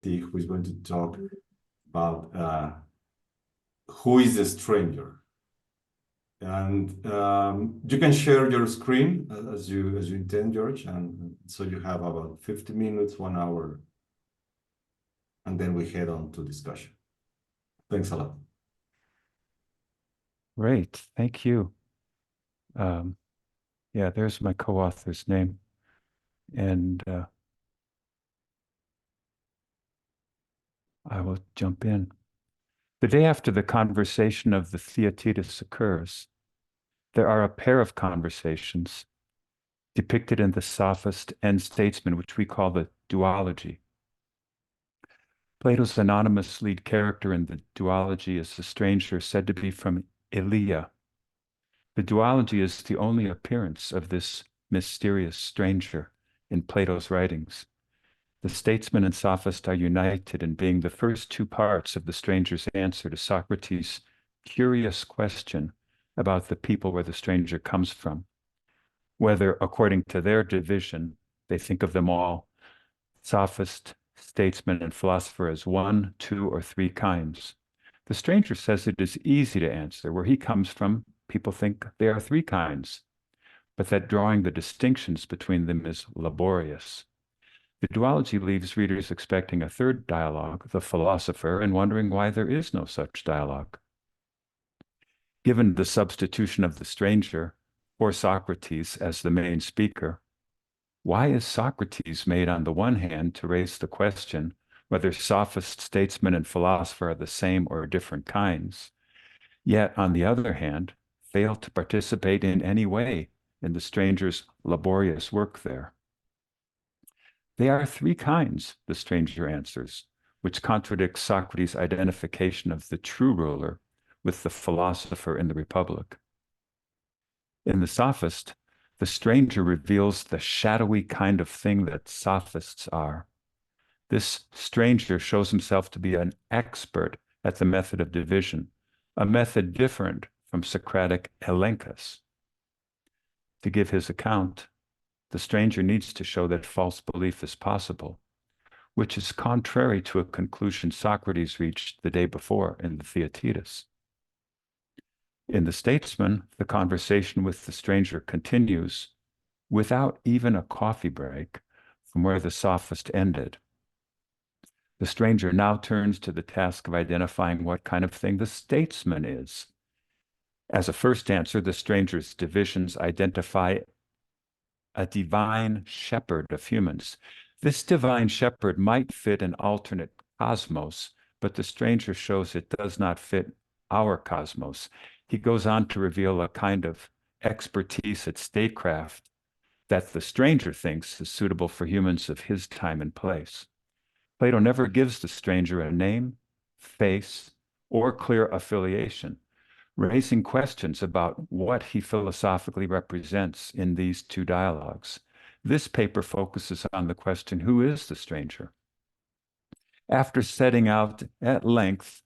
who is going to talk about who is a stranger. And you can share your screen as you intend, George, and so you have about 50 minutes, 1 hour, and then we head on to discussion. Thanks a lot. Great, thank you. Yeah, there's my co-author's name. And I will jump in. The day after the conversation of the Theaetetus occurs, there are a pair of conversations depicted in the Sophist and Statesman, which we call the duology. Plato's anonymous lead character in the duology is a stranger said to be from Elea. The duology is the only appearance of this mysterious stranger in Plato's writings. The statesman and sophist are united in being the first two parts of the stranger's answer to Socrates' curious question about the people where the stranger comes from, whether, according to their division, they think of them all, sophist, statesman, and philosopher, as one, two, or three kinds. The stranger says it is easy to answer. Where he comes from, people think they are three kinds, but that drawing the distinctions between them is laborious. The duology leaves readers expecting a third dialogue, the philosopher, and wondering why there is no such dialogue. Given the substitution of the stranger or Socrates as the main speaker, why is Socrates made on the one hand to raise the question whether sophist, statesman, and philosopher are the same or different kinds, yet on the other hand, fail to participate in any way in the stranger's laborious work there? They are three kinds, the stranger answers, which contradicts Socrates' identification of the true ruler with the philosopher in the Republic. In the Sophist, the stranger reveals the shadowy kind of thing that sophists are. This stranger shows himself to be an expert at the method of division, a method different from Socratic elenchus. To give his account, the stranger needs to show that false belief is possible, which is contrary to a conclusion Socrates reached the day before in the Theaetetus. In the Statesman, the conversation with the stranger continues without even a coffee break from where the sophist ended. The stranger now turns to the task of identifying what kind of thing the statesman is. As a first answer, the stranger's divisions identify a divine shepherd of humans. This divine shepherd might fit an alternate cosmos, but the stranger shows it does not fit our cosmos. He goes on to reveal a kind of expertise at statecraft that the stranger thinks is suitable for humans of his time and place. Plato never gives the stranger a name, face, or clear affiliation, raising questions about what he philosophically represents in these two dialogues. This paper focuses on the question, who is the stranger? After setting out at length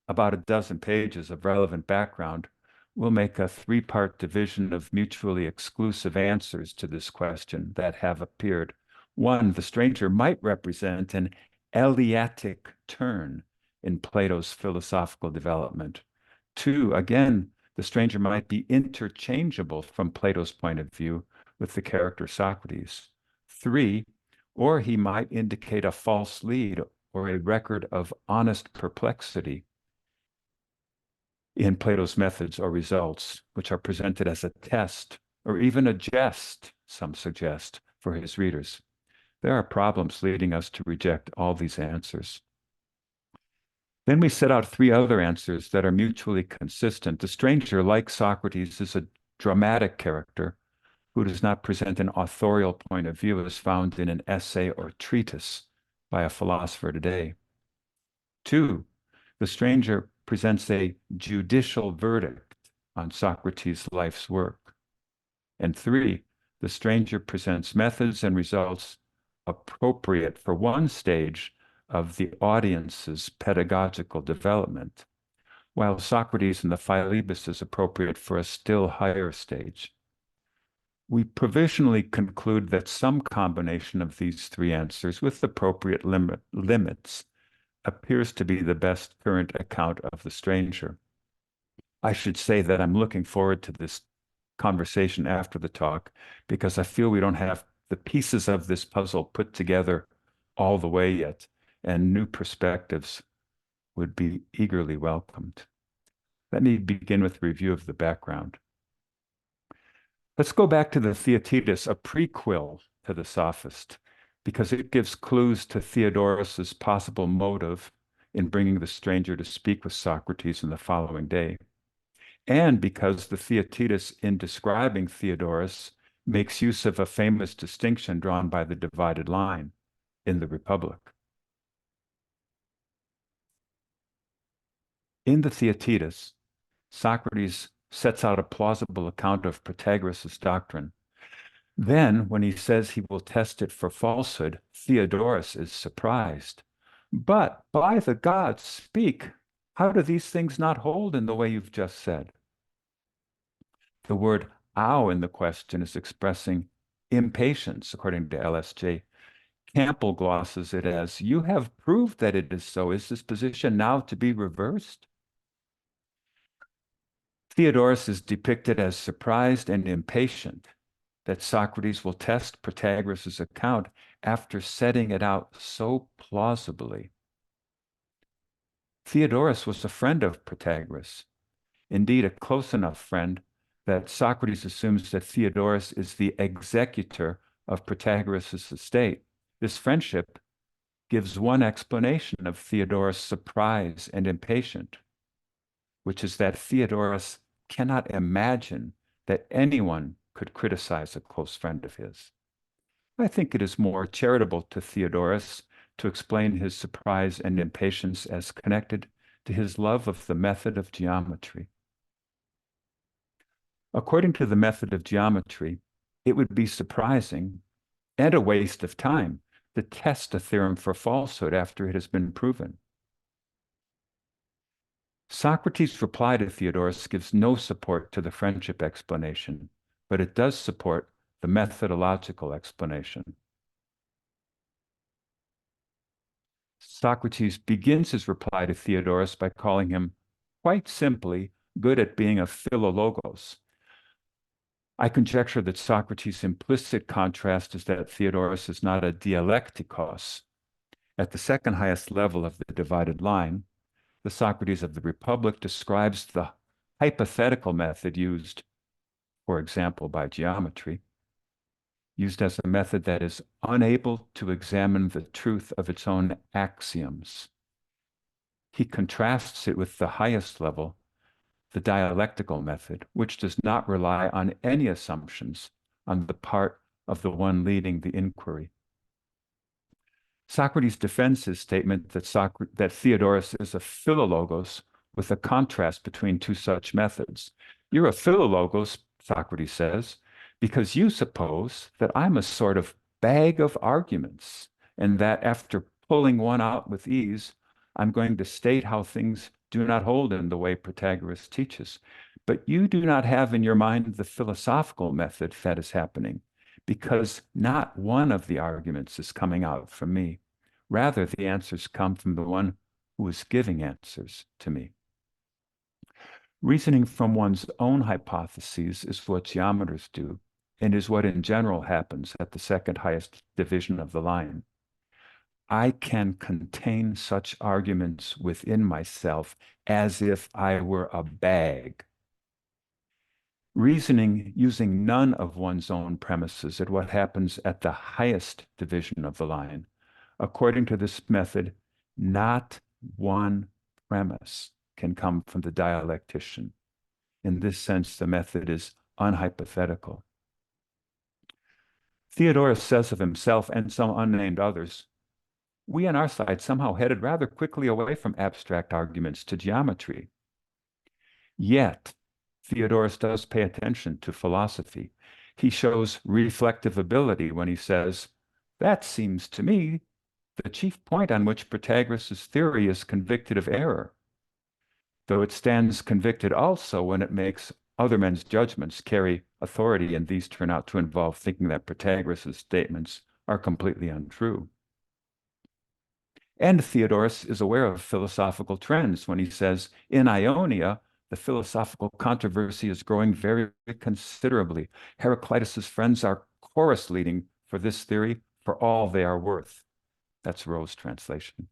about a dozen pages of relevant background, we'll make a three-part division of mutually exclusive answers to this question that have appeared. One, the stranger might represent an Eleatic turn in Plato's philosophical development. Two, again, the stranger might be interchangeable from Plato's point of view with the character Socrates. Three, or he might indicate a false lead or a record of honest perplexity in Plato's methods or results, which are presented as a test or even a jest, some suggest, for his readers. There are problems leading us to reject all these answers. Then we set out three other answers that are mutually consistent. The stranger, like Socrates, is a dramatic character who does not present an authorial point of view as found in an essay or treatise by a philosopher today. Two, the stranger presents a judicial verdict on Socrates' life's work. And three, the stranger presents methods and results appropriate for one stage of the audience's pedagogical development, while Socrates in the Philebus is appropriate for a still higher stage. We provisionally conclude that some combination of these three answers with appropriate limits appears to be the best current account of the stranger. I should say that I'm looking forward to this conversation after the talk because I feel we don't have the pieces of this puzzle put together all the way yet, and new perspectives would be eagerly welcomed. Let me begin with a review of the background. Let's go back to the Theaetetus, a prequel to the Sophist, because it gives clues to Theodorus's possible motive in bringing the stranger to speak with Socrates in the following day, and because the Theaetetus, in describing Theodorus, makes use of a famous distinction drawn by the divided line in the Republic. In the Theaetetus, Socrates sets out a plausible account of Protagoras' doctrine. Then, when he says he will test it for falsehood, Theodorus is surprised. But by the gods, speak. How do these things not hold in the way you've just said? The word "ow" in the question is expressing impatience, according to LSJ. Campbell glosses it as, you have proved that it is so. Is this position now to be reversed? Theodorus is depicted as surprised and impatient that Socrates will test Protagoras' account after setting it out so plausibly. Theodorus was a friend of Protagoras, indeed a close enough friend that Socrates assumes that Theodorus is the executor of Protagoras' estate. This friendship gives one explanation of Theodorus' surprise and impatient, which is that Theodorus cannot imagine that anyone could criticize a close friend of his. I think it is more charitable to Theodorus to explain his surprise and impatience as connected to his love of the method of geometry. According to the method of geometry, it would be surprising and a waste of time to test a theorem for falsehood after it has been proven. Socrates' reply to Theodorus gives no support to the friendship explanation, but it does support the methodological explanation. Socrates begins his reply to Theodorus by calling him, quite simply, good at being a philologos. I conjecture that Socrates' implicit contrast is that Theodorus is not a dialectikos. At the second highest level of the divided line, the Socrates of the Republic describes the hypothetical method used, for example, by geometry, used as a method that is unable to examine the truth of its own axioms. He contrasts it with the highest level, the dialectical method, which does not rely on any assumptions on the part of the one leading the inquiry. Socrates defends his statement that Theodorus is a philologos with a contrast between two such methods. You're a philologos, Socrates says, because you suppose that I'm a sort of bag of arguments, and that after pulling one out with ease, I'm going to state how things do not hold in the way Protagoras teaches. But you do not have in your mind the philosophical method that is happening, because not one of the arguments is coming out from me. Rather, the answers come from the one who is giving answers to me. Reasoning from one's own hypotheses is what geometers do, and is what in general happens at the second highest division of the line. I can contain such arguments within myself as if I were a bag. Reasoning using none of one's own premises at what happens at the highest division of the line. According to this method, not one premise can come from the dialectician. In this sense, the method is unhypothetical. Theodorus says of himself and some unnamed others, we on our side somehow headed rather quickly away from abstract arguments to geometry. Yet, Theodorus does pay attention to philosophy. He shows reflective ability when he says, that seems to me the chief point on which Protagoras' theory is convicted of error, though it stands convicted also when it makes other men's judgments carry authority, and these turn out to involve thinking that Protagoras' statements are completely untrue. And Theodorus is aware of philosophical trends when he says, in Ionia, the philosophical controversy is growing very considerably. Heraclitus's friends are chorus leading for this theory for all they are worth. That's Rowe's translation.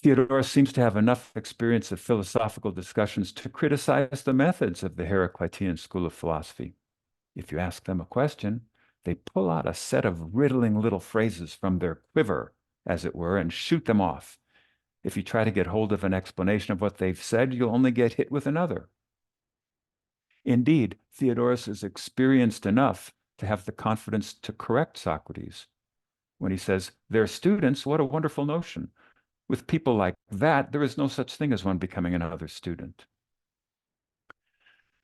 Theodorus seems to have enough experience of philosophical discussions to criticize the methods of the Heraclitean school of philosophy. If you ask them a question, they pull out a set of riddling little phrases from their quiver, as it were, and shoot them off. If you try to get hold of an explanation of what they've said, you'll only get hit with another. Indeed, Theodorus is experienced enough to have the confidence to correct Socrates. When he says, they're students, what a wonderful notion. With people like that, there is no such thing as one becoming another student.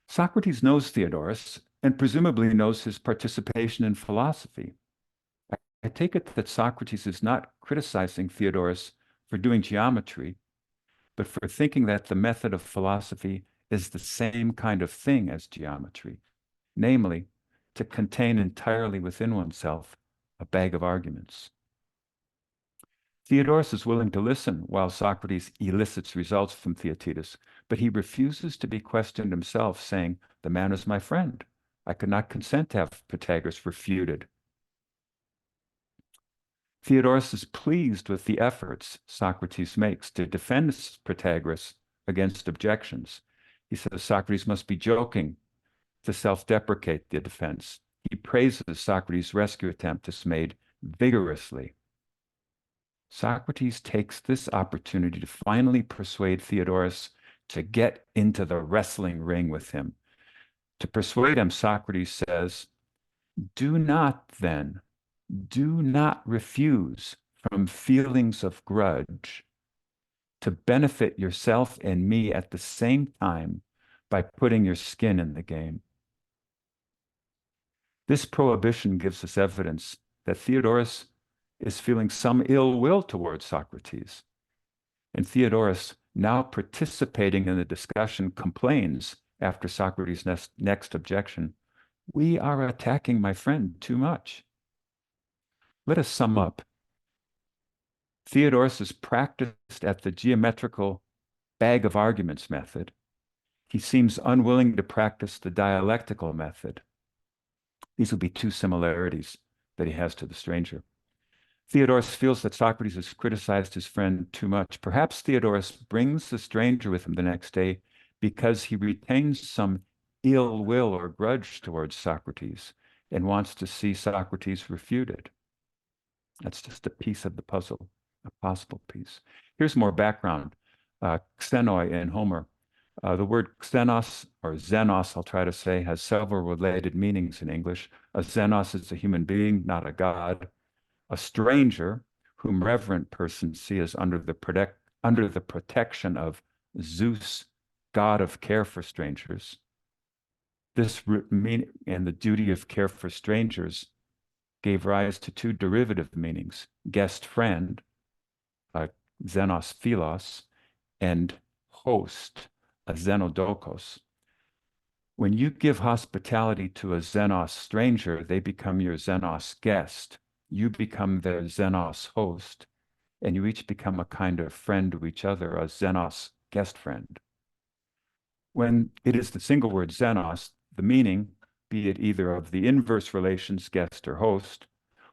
Socrates knows Theodorus and presumably knows his participation in philosophy. I take it that Socrates is not criticizing Theodorus for doing geometry, but for thinking that the method of philosophy is the same kind of thing as geometry, namely, to contain entirely within oneself a bag of arguments. Theodorus is willing to listen while Socrates elicits results from Theaetetus, but he refuses to be questioned himself, saying, the man is my friend. I could not consent to have Protagoras refuted. Theodorus is pleased with the efforts Socrates makes to defend Protagoras against objections. He says Socrates must be joking to self-deprecate the defense. He praises Socrates' rescue attempt is made vigorously. Socrates takes this opportunity to finally persuade Theodorus to get into the wrestling ring with him. To persuade him, Socrates says, do not refuse from feelings of grudge to benefit yourself and me at the same time by putting your skin in the game. This prohibition gives us evidence that Theodorus is feeling some ill will towards Socrates. And Theodorus, now participating in the discussion, complains after Socrates' next objection, we are attacking my friend too much. Let us sum up. Theodorus is practiced at the geometrical bag of arguments method. He seems unwilling to practice the dialectical method. These will be two similarities that he has to the stranger. Theodorus feels that Socrates has criticized his friend too much. Perhaps Theodorus brings the stranger with him the next day because he retains some ill will or grudge towards Socrates and wants to see Socrates refuted. That's just a piece of the puzzle, a possible piece. Here's more background. Xenoi in Homer. The word xenos, or xenos, I'll try to say, has several related meanings in English. A xenos is a human being, not a god. A stranger, whom reverent persons see as under the protection of Zeus, god of care for strangers. This meaning and the duty of care for strangers gave rise to two derivative meanings, guest friend, xenos philos, and host, a xenodokos. When you give hospitality to a xenos stranger, they become your xenos guest. You become their xenos host, and you each become a kind of friend to each other, a xenos guest friend. When it is the single word xenos, the meaning, be it either of the inverse relations guest or host,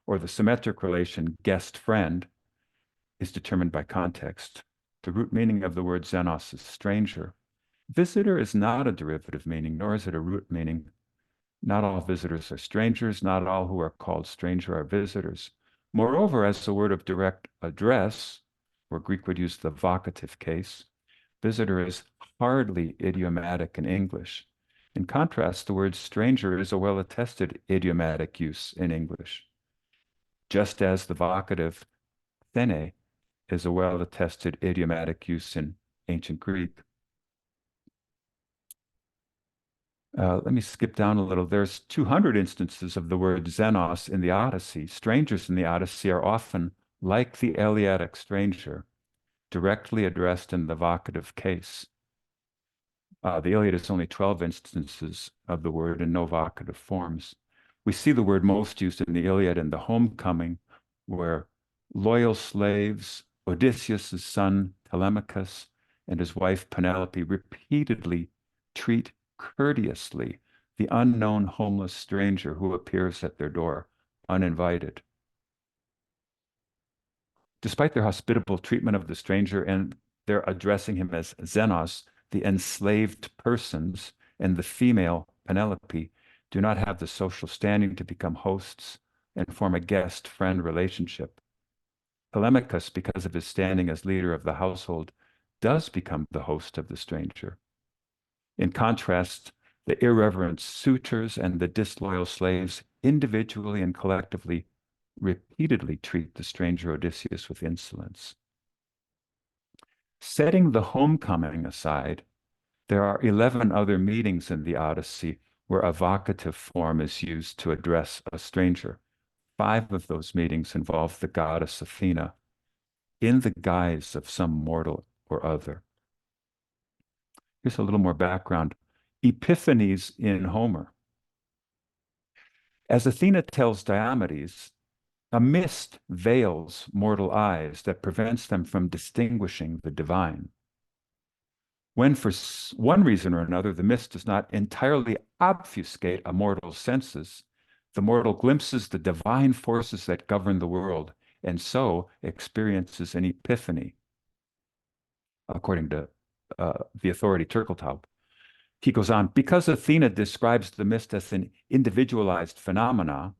or the symmetric relation guest friend, is determined by context. The root meaning of the word xenos is stranger. Visitor is not a derivative meaning, nor is it a root meaning. Not all visitors are strangers. Not all who are called stranger are visitors. Moreover, as a word of direct address, where Greek would use the vocative case, visitor is hardly idiomatic in English. In contrast, the word stranger is a well-attested idiomatic use in English, just as the vocative thene is a well-attested idiomatic use in ancient Greek. Let me skip down a little. There's 200 instances of the word xenos in the Odyssey. Strangers in the Odyssey are often, like the Eleatic stranger, directly addressed in the vocative case. The Iliad is only 12 instances of the word in no vocative forms. We see the word most used in the Iliad in the homecoming, where loyal slaves, Odysseus' son Telemachus and his wife Penelope repeatedly treat courteously the unknown homeless stranger who appears at their door uninvited. Despite their hospitable treatment of the stranger and their addressing him as Xenos, the enslaved persons and the female Penelope do not have the social standing to become hosts and form a guest-friend relationship. Telemachus, because of his standing as leader of the household, does become the host of the stranger. In contrast, the irreverent suitors and the disloyal slaves individually and collectively repeatedly treat the stranger Odysseus with insolence. Setting the homecoming aside, there are 11 other meetings in the Odyssey where a vocative form is used to address a stranger. 5 of those meetings involve the goddess Athena in the guise of some mortal or other. Here's a little more background. Epiphanies in Homer. As Athena tells Diomedes, a mist veils mortal eyes that prevents them from distinguishing the divine. When for one reason or another the mist does not entirely obfuscate a mortal's senses, the mortal glimpses the divine forces that govern the world and so experiences an epiphany. According to the authority Turkeltaub, he goes on, because Athena describes the mist as an individualized phenomena,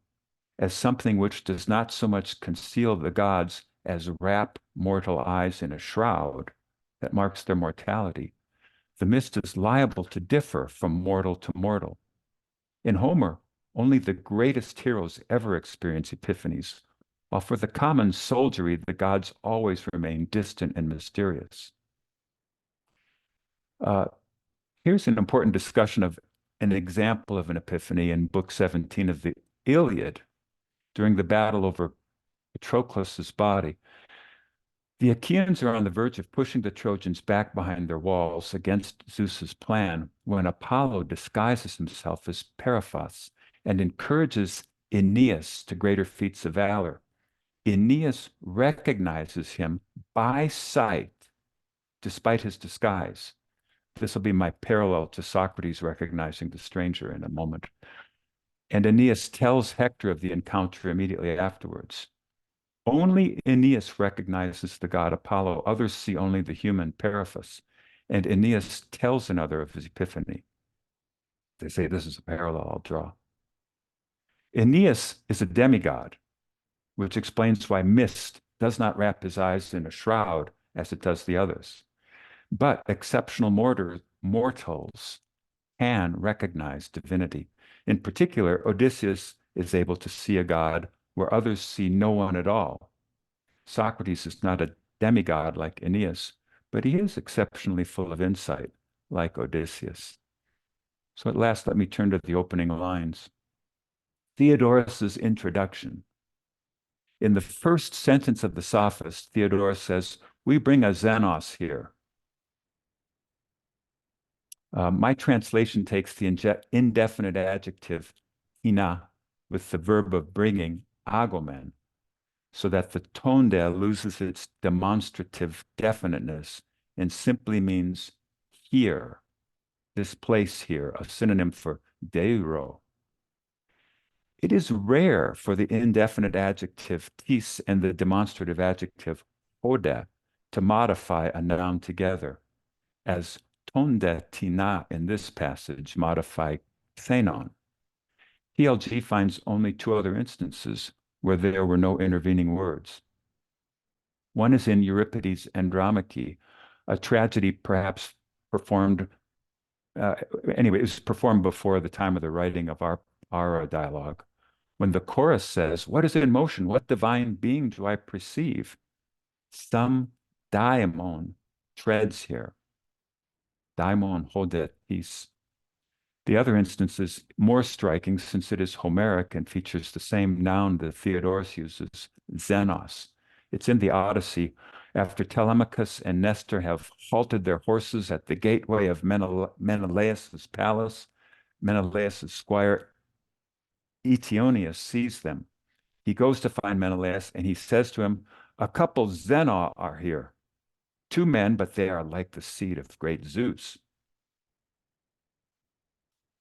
as something which does not so much conceal the gods as wrap mortal eyes in a shroud that marks their mortality, the mist is liable to differ from mortal to mortal. In Homer, only the greatest heroes ever experience epiphanies, while for the common soldiery, the gods always remain distant and mysterious. Here's an important discussion of an example of an epiphany in Book 17 of the Iliad, during the battle over Patroclus's body. The Achaeans are on the verge of pushing the Trojans back behind their walls against Zeus's plan when Apollo disguises himself as Periphas and encourages Aeneas to greater feats of valor. Aeneas recognizes him by sight despite his disguise. This will be my parallel to Socrates recognizing the stranger in a moment. And Aeneas tells Hector of the encounter immediately afterwards. Only Aeneas recognizes the god Apollo. Others see only the human Periphas. And Aeneas tells another of his epiphany. They say this is a parallel I'll draw. Aeneas is a demigod, which explains why mist does not wrap his eyes in a shroud as it does the others. But exceptional mortals can recognize divinity. In particular, Odysseus is able to see a god where others see no one at all. Socrates is not a demigod like Aeneas, but he is exceptionally full of insight, like Odysseus. So at last, let me turn to the opening lines. Theodorus's introduction. In the first sentence of the Sophist, Theodorus says, "We bring a Xenos here." My translation takes the indefinite adjective ina with the verb of bringing, agomen, so that the tonde loses its demonstrative definiteness and simply means here, this place here, a synonym for deiro. It is rare for the indefinite adjective tis and the demonstrative adjective ode to modify a noun together, as tonde tina in this passage modify xenon. PLG finds only 2 other instances where there were no intervening words. One is in Euripides' Andromache, a tragedy perhaps performed, it was performed before the time of the writing of our dialogue, when the chorus says, "What is in motion? What divine being do I perceive?" Some daimon treads here. Daimon hodet tis. The other instance is more striking since it is Homeric and features the same noun that Theodorus uses, xenos. It's in the Odyssey, After Telemachus and Nestor have halted their horses at the gateway of Menelaus's palace, Menelaus's squire Eteonius sees them. He goes to find Menelaus and he says to him, "A couple Zena are here. 2 men, but they are like the seed of great Zeus."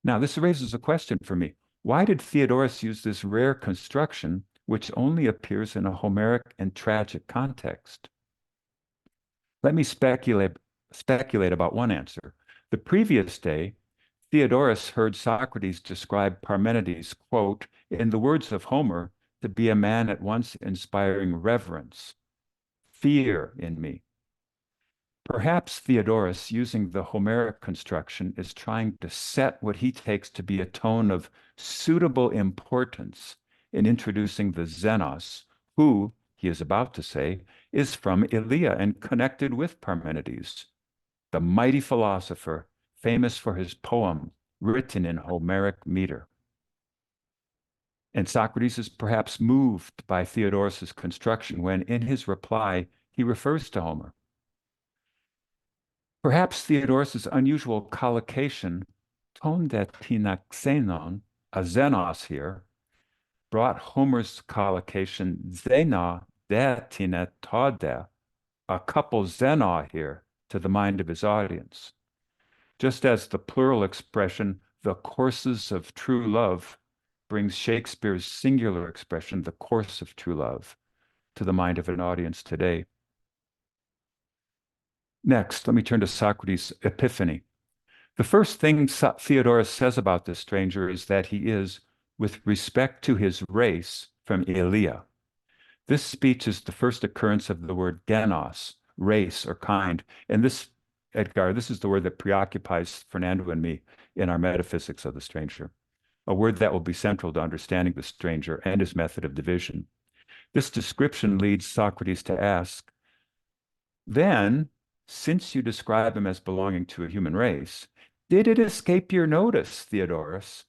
Now, this raises a question for me. Why did Theodorus use this rare construction, which only appears in a Homeric and tragic context? Let me speculate about one answer. The previous day, Theodorus heard Socrates describe Parmenides, quote, in the words of Homer, to be a man at once inspiring reverence, fear in me. Perhaps Theodorus, using the Homeric construction, is trying to set what he takes to be a tone of suitable importance in introducing the Xenos, who, he is about to say, is from Elea and connected with Parmenides, the mighty philosopher famous for his poem written in Homeric meter. And Socrates is perhaps moved by Theodorus's construction when, in his reply, he refers to Homer. Perhaps Theodorus's unusual collocation, ton de tinaxenon, a xenos here, brought Homer's collocation xena de tinetode, a couple xena here, to the mind of his audience. Just as the plural expression, the courses of true love, brings Shakespeare's singular expression, the course of true love, to the mind of an audience today. Next, let me turn to Socrates' epiphany. The first thing Theodorus says about this stranger is that he is, with respect to his race, from Elea. This speech is the first occurrence of the word genos, race or kind. And this, Edgar, this is the word that preoccupies Fernando and me in our metaphysics of the stranger, a word that will be central to understanding the stranger and his method of division. This description leads Socrates to ask, then, since you describe him as belonging to a human race, did it escape your notice, Theodorus,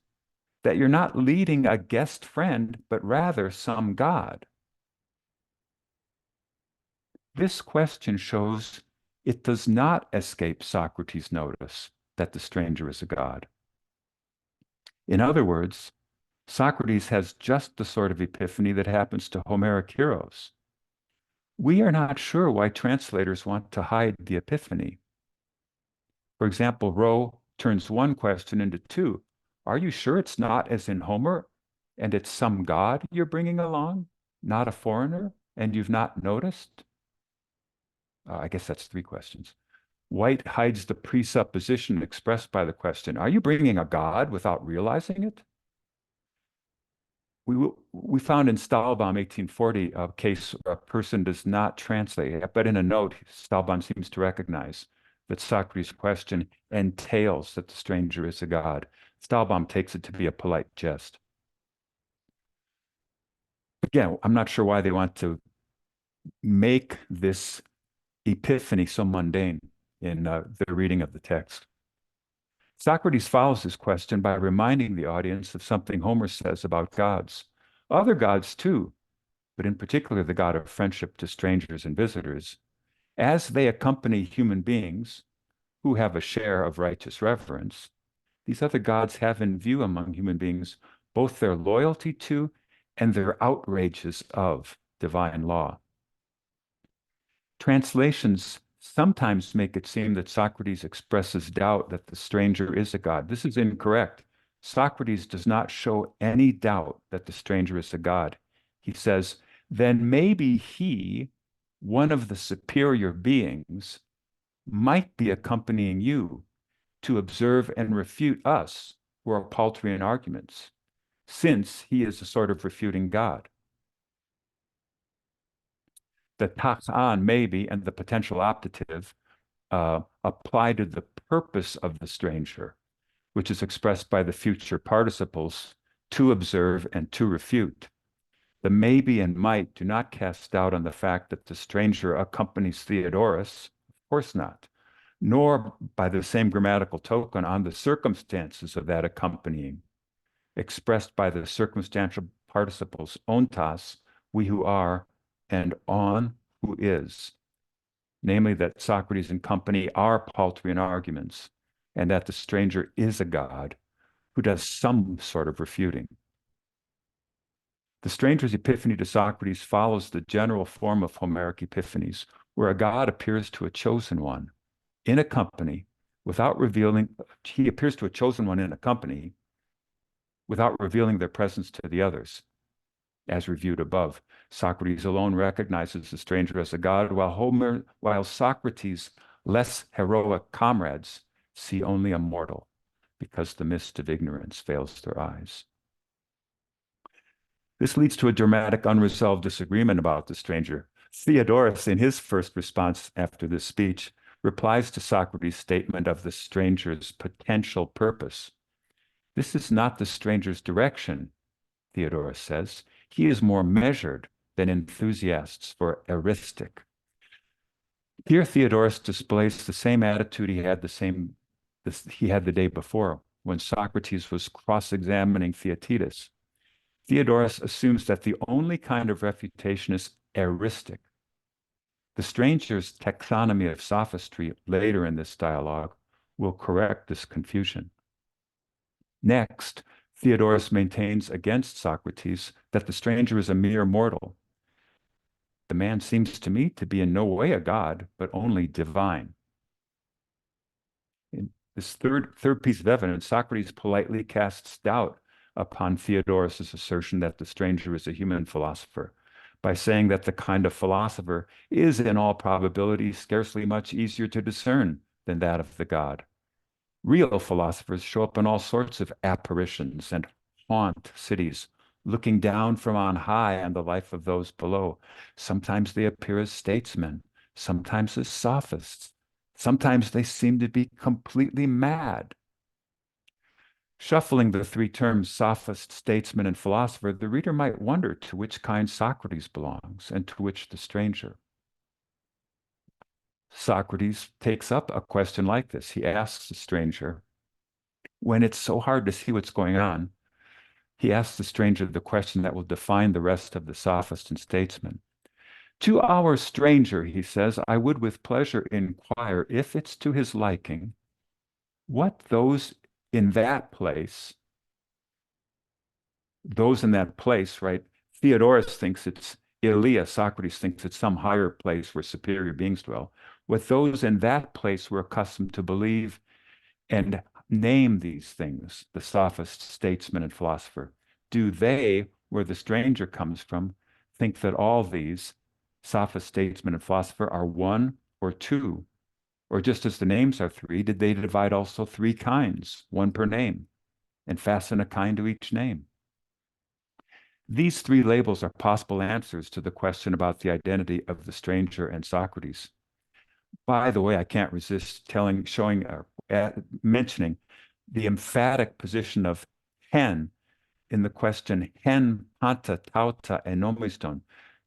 that you're not leading a guest friend, but rather some god? This question shows it does not escape Socrates' notice that the stranger is a god. In other words, Socrates has just the sort of epiphany that happens to Homeric heroes. We are not sure why translators want to hide the epiphany. For example, Rowe turns one question into 2. Are you sure it's not as in Homer and it's some god you're bringing along, not a foreigner, and you've not noticed? I guess that's 3 questions. White hides the presupposition expressed by the question, are you bringing a god without realizing it? We found in Stahlbaum 1840 a case where a person does not translate, but in a note, Stahlbaum seems to recognize that Socrates' question entails that the stranger is a god. Stahlbaum takes it to be a polite jest. Again, I'm not sure why they want to make this epiphany so mundane in the reading of the text. Socrates follows his question by reminding the audience of something Homer says about gods. Other gods too, but in particular the god of friendship to strangers and visitors, as they accompany human beings who have a share of righteous reverence, these other gods have in view among human beings both their loyalty to and their outrages of divine law. Translations sometimes make it seem that Socrates expresses doubt that the stranger is a god. This is incorrect. Socrates does not show any doubt that the stranger is a god. He says, then maybe he, one of the superior beings, might be accompanying you to observe and refute us who are paltry in arguments, since he is a sort of refuting God. The taxan maybe and the potential optative apply to the purpose of the stranger, which is expressed by the future participles to observe and to refute. The maybe and might do not cast doubt on the fact that the stranger accompanies Theodorus, of course not, nor by the same grammatical token on the circumstances of that accompanying, expressed by the circumstantial participles ontas, we who are, and on, who is. namely that Socrates and company are paltry in arguments, and that the stranger is a god who does some sort of refuting. The stranger's epiphany to Socrates follows the general form of Homeric epiphanies, where a god appears to a chosen one in a company without revealing, he appears to a chosen one in a company without revealing their presence to the others. As reviewed above, Socrates alone recognizes the stranger as a god, while Socrates' less heroic comrades see only a mortal, because the mist of ignorance veils their eyes. This leads to a dramatic, unresolved disagreement about the stranger. Theodorus, in his first response after this speech, replies to Socrates' statement of the stranger's potential purpose. This is not the stranger's direction, Theodorus says. He is more measured than enthusiasts for eristic. Here, Theodorus displays the same attitude he had the day before when Socrates was cross-examining Theaetetus. Theodorus assumes that the only kind of refutation is eristic. The stranger's taxonomy of sophistry later in this dialogue will correct this confusion. Next, Theodorus maintains against Socrates that the stranger is a mere mortal. The man seems to me to be in no way a god, but only divine. In this third piece of evidence, Socrates politely casts doubt upon Theodorus's assertion that the stranger is a human philosopher by saying that the kind of philosopher is in all probability scarcely much easier to discern than that of the god. Real philosophers show up in all sorts of apparitions and haunt cities, looking down from on high on the life of those below. Sometimes they appear as statesmen, sometimes as sophists. Sometimes they seem to be completely mad. Shuffling the three terms, sophist, statesman, and philosopher, the reader might wonder to which kind Socrates belongs and to which the stranger. Socrates takes up a question like this. He asks the stranger, when it's so hard to see what's going on, he asks the stranger the question that will define the rest of the sophist and statesman. To our stranger, he says, I would with pleasure inquire, if it's to his liking, what those in that place, right? Theodorus thinks it's Elea, Socrates thinks it's some higher place where superior beings dwell. What those in that place were accustomed to believe and name these things, the sophist, statesman, and philosopher. Do they, where the stranger comes from, think that all these, sophist, statesman, and philosopher, are one or two? Or just as the names are three, did they divide also three kinds, one per name, and fasten a kind to each name? These three labels are possible answers to the question about the identity of the stranger and Socrates. By the way, I can't resist mentioning the emphatic position of hen in the question, hen, panta, tauta, and nomiston.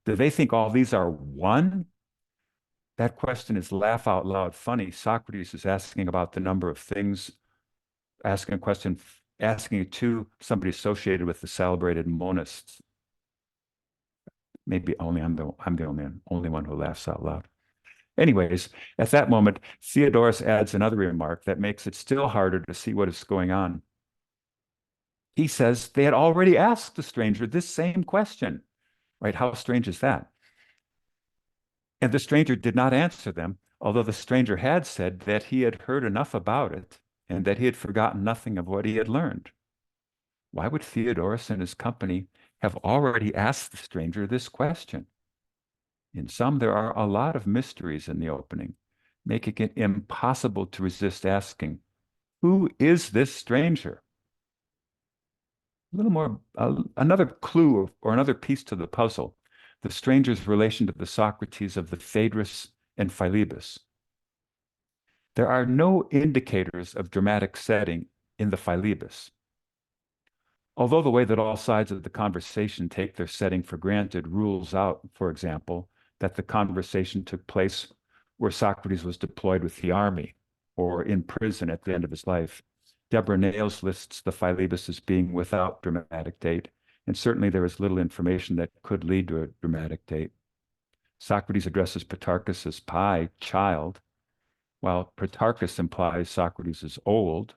Do they think all these are one? That question is laugh out loud funny. Socrates is asking about the number of things, asking a question, asking it to somebody associated with the celebrated monists. Maybe I'm the only one who laughs out loud. Anyways, at that moment, Theodorus adds another remark that makes it still harder to see what is going on. He says they had already asked the stranger this same question, right? How strange is that? And the stranger did not answer them, although the stranger had said that he had heard enough about it and that he had forgotten nothing of what he had learned. Why would Theodorus and his company have already asked the stranger this question? In sum, there are a lot of mysteries in the opening, making it impossible to resist asking, who is this stranger? A little more, another clue or another piece to the puzzle, the stranger's relation to the Socrates of the Phaedrus and Philebus. There are no indicators of dramatic setting in the Philebus. Although the way that all sides of the conversation take their setting for granted rules out, for example, that the conversation took place where Socrates was deployed with the army or in prison at the end of his life. Deborah Nails lists the Philebus as being without dramatic date, and certainly there is little information that could lead to a dramatic date. Socrates addresses Protarchus as pi, child, while Protarchus implies Socrates is old.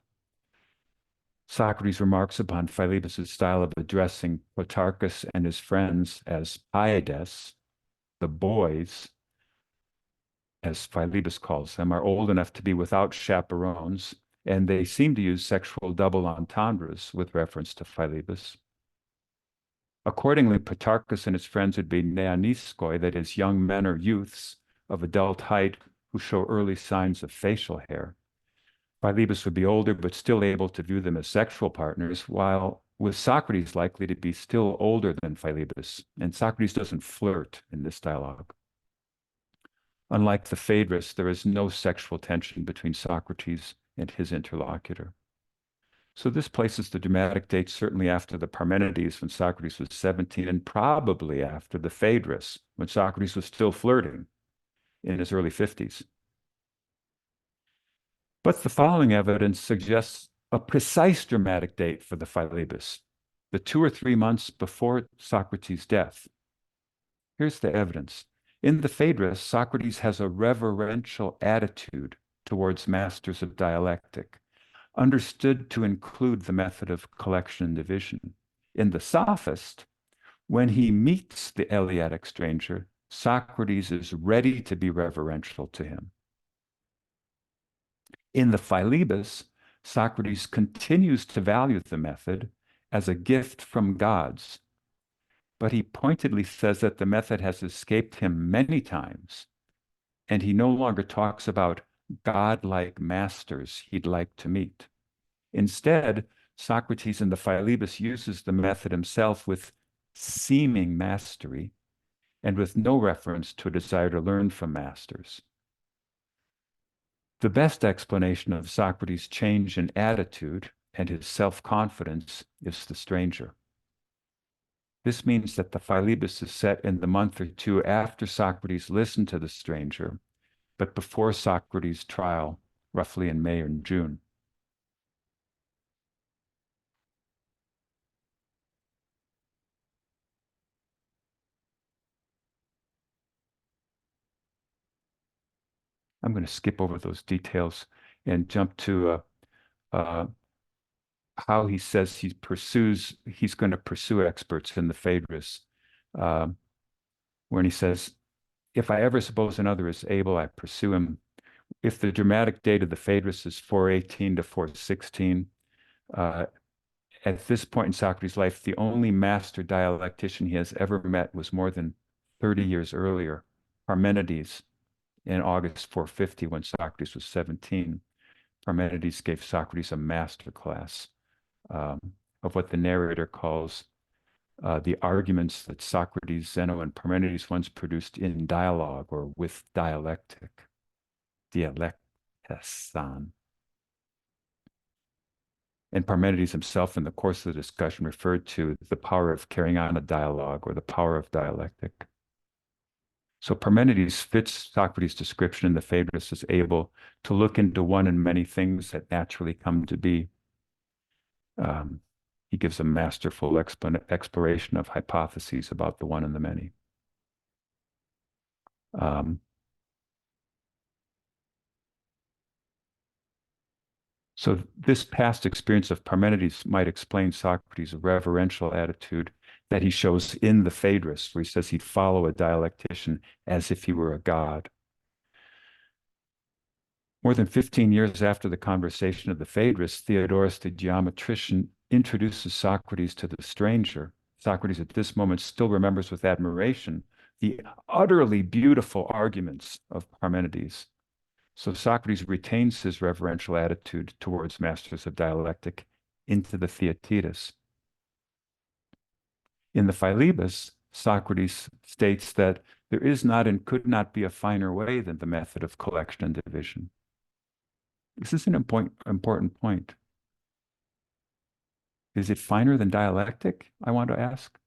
Socrates remarks upon Philebus' style of addressing Protarchus and his friends as paides, the boys, as Philebus calls them, are old enough to be without chaperones, and they seem to use sexual double entendres with reference to Philebus. Accordingly, Protarchus and his friends would be neaniskoi, that is, young men or youths of adult height who show early signs of facial hair. Philebus would be older, but still able to view them as sexual partners, while with Socrates likely to be still older than Philebus, and Socrates doesn't flirt in this dialogue. Unlike the Phaedrus, there is no sexual tension between Socrates and his interlocutor. So this places the dramatic date certainly after the Parmenides, when Socrates was 17, and probably after the Phaedrus, when Socrates was still flirting in his early 50s. But the following evidence suggests a precise dramatic date for the Philebus, the 2 or 3 months before Socrates' death. Here's the evidence. In the Phaedrus, Socrates has a reverential attitude towards masters of dialectic, understood to include the method of collection and division. In the Sophist, when he meets the Eleatic stranger, Socrates is ready to be reverential to him. In the Philebus, Socrates continues to value the method as a gift from gods, but he pointedly says that the method has escaped him many times, and he no longer talks about godlike masters he'd like to meet. Instead, Socrates in the Philebus uses the method himself with seeming mastery and with no reference to a desire to learn from masters. The best explanation of Socrates' change in attitude and his self-confidence is the stranger. This means that the Philebus is set in the month or two after Socrates listened to the stranger, but before Socrates' trial, roughly in May or June. I'm going to skip over those details and jump to how he says he's going to pursue experts in the Phaedrus, when he says, if I ever suppose another is able, I pursue him. If the dramatic date of the Phaedrus is 418 to 416, at this point in Socrates' life, the only master dialectician he has ever met was more than 30 years earlier, Parmenides, in August 450, when Socrates was 17. Parmenides gave Socrates a master class of what the narrator calls the arguments that Socrates, Zeno, and Parmenides once produced in dialogue or with dialectic, dialectesan. And Parmenides himself, in the course of the discussion, referred to the power of carrying on a dialogue or the power of dialectic. So Parmenides fits Socrates' description in the Phaedrus as able to look into one and many things that naturally come to be. He gives a masterful exploration of hypotheses about the one and the many. So this past experience of Parmenides might explain Socrates' reverential attitude that he shows in the Phaedrus, where he says he'd follow a dialectician as if he were a god. More than 15 years after the conversation of the Phaedrus, Theodorus the geometrician introduces Socrates to the stranger. Socrates at this moment still remembers with admiration the utterly beautiful arguments of Parmenides. So Socrates retains his reverential attitude towards masters of dialectic into the Theaetetus. In the Philebus, Socrates states that there is not and could not be a finer way than the method of collection and division. This is an important point. Is it finer than dialectic, I want to ask?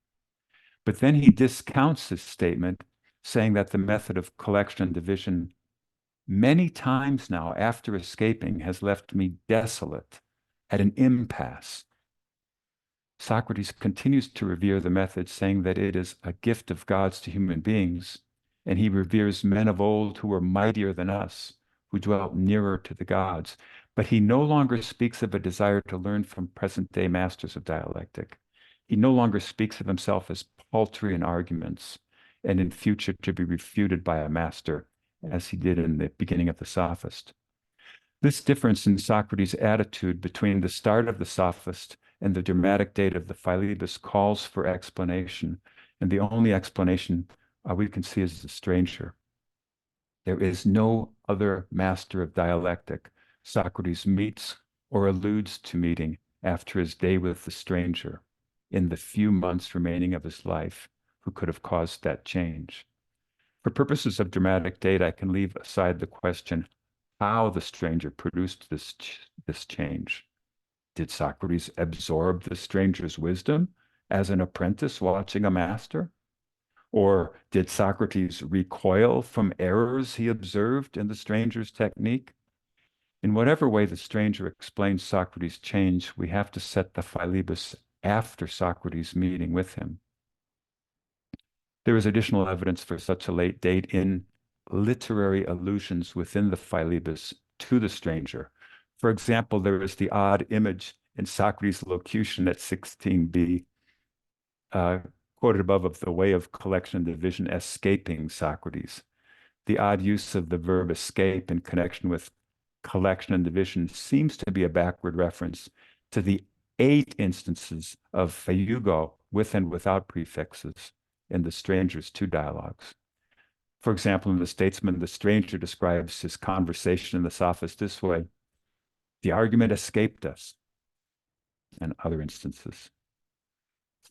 But then he discounts his statement, saying that the method of collection and division many times now after escaping has left me desolate, at an impasse. Socrates continues to revere the method, saying that it is a gift of gods to human beings, and he reveres men of old who were mightier than us, who dwelt nearer to the gods. But he no longer speaks of a desire to learn from present-day masters of dialectic. He no longer speaks of himself as paltry in arguments and in future to be refuted by a master, as he did in the beginning of the Sophist. This difference in Socrates' attitude between the start of the Sophist and the dramatic date of the Philebus calls for explanation, and the only explanation we can see is the stranger. There is no other master of dialectic Socrates meets or alludes to meeting after his day with the stranger in the few months remaining of his life who could have caused that change. For purposes of dramatic date, I can leave aside the question how the stranger produced this change. Did Socrates absorb the stranger's wisdom as an apprentice watching a master? Or did Socrates recoil from errors he observed in the stranger's technique? In whatever way the stranger explains Socrates' change, we have to set the Philebus after Socrates' meeting with him. There is additional evidence for such a late date in literary allusions within the Philebus to the stranger. For example, there is the odd image in Socrates' locution at 16b, quoted above, of the way of collection and division escaping Socrates. The odd use of the verb escape in connection with collection and division seems to be a backward reference to the 8 instances of feugo with and without prefixes in the stranger's 2 dialogues. For example, in the Statesman, the stranger describes his conversation in the Sophist this way: the argument escaped us, and other instances.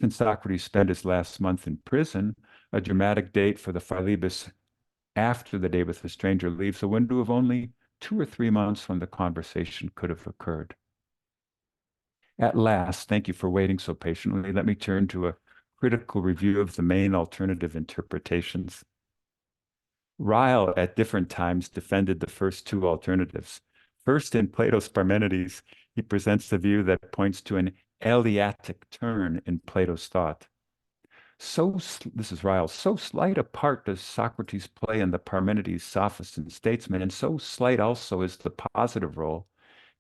Since Socrates spent his last month in prison, a dramatic date for the Philebus after the day with the stranger leaves a window of only 2 or 3 months when the conversation could have occurred. At last, thank you for waiting so patiently, let me turn to a critical review of the main alternative interpretations. Ryle at different times defended the first 2 alternatives. First, in Plato's Parmenides, he presents the view that points to an Eleatic turn in Plato's thought. This is Ryle, so slight a part does Socrates play in the Parmenides, Sophist, and Statesman, and so slight also is the positive role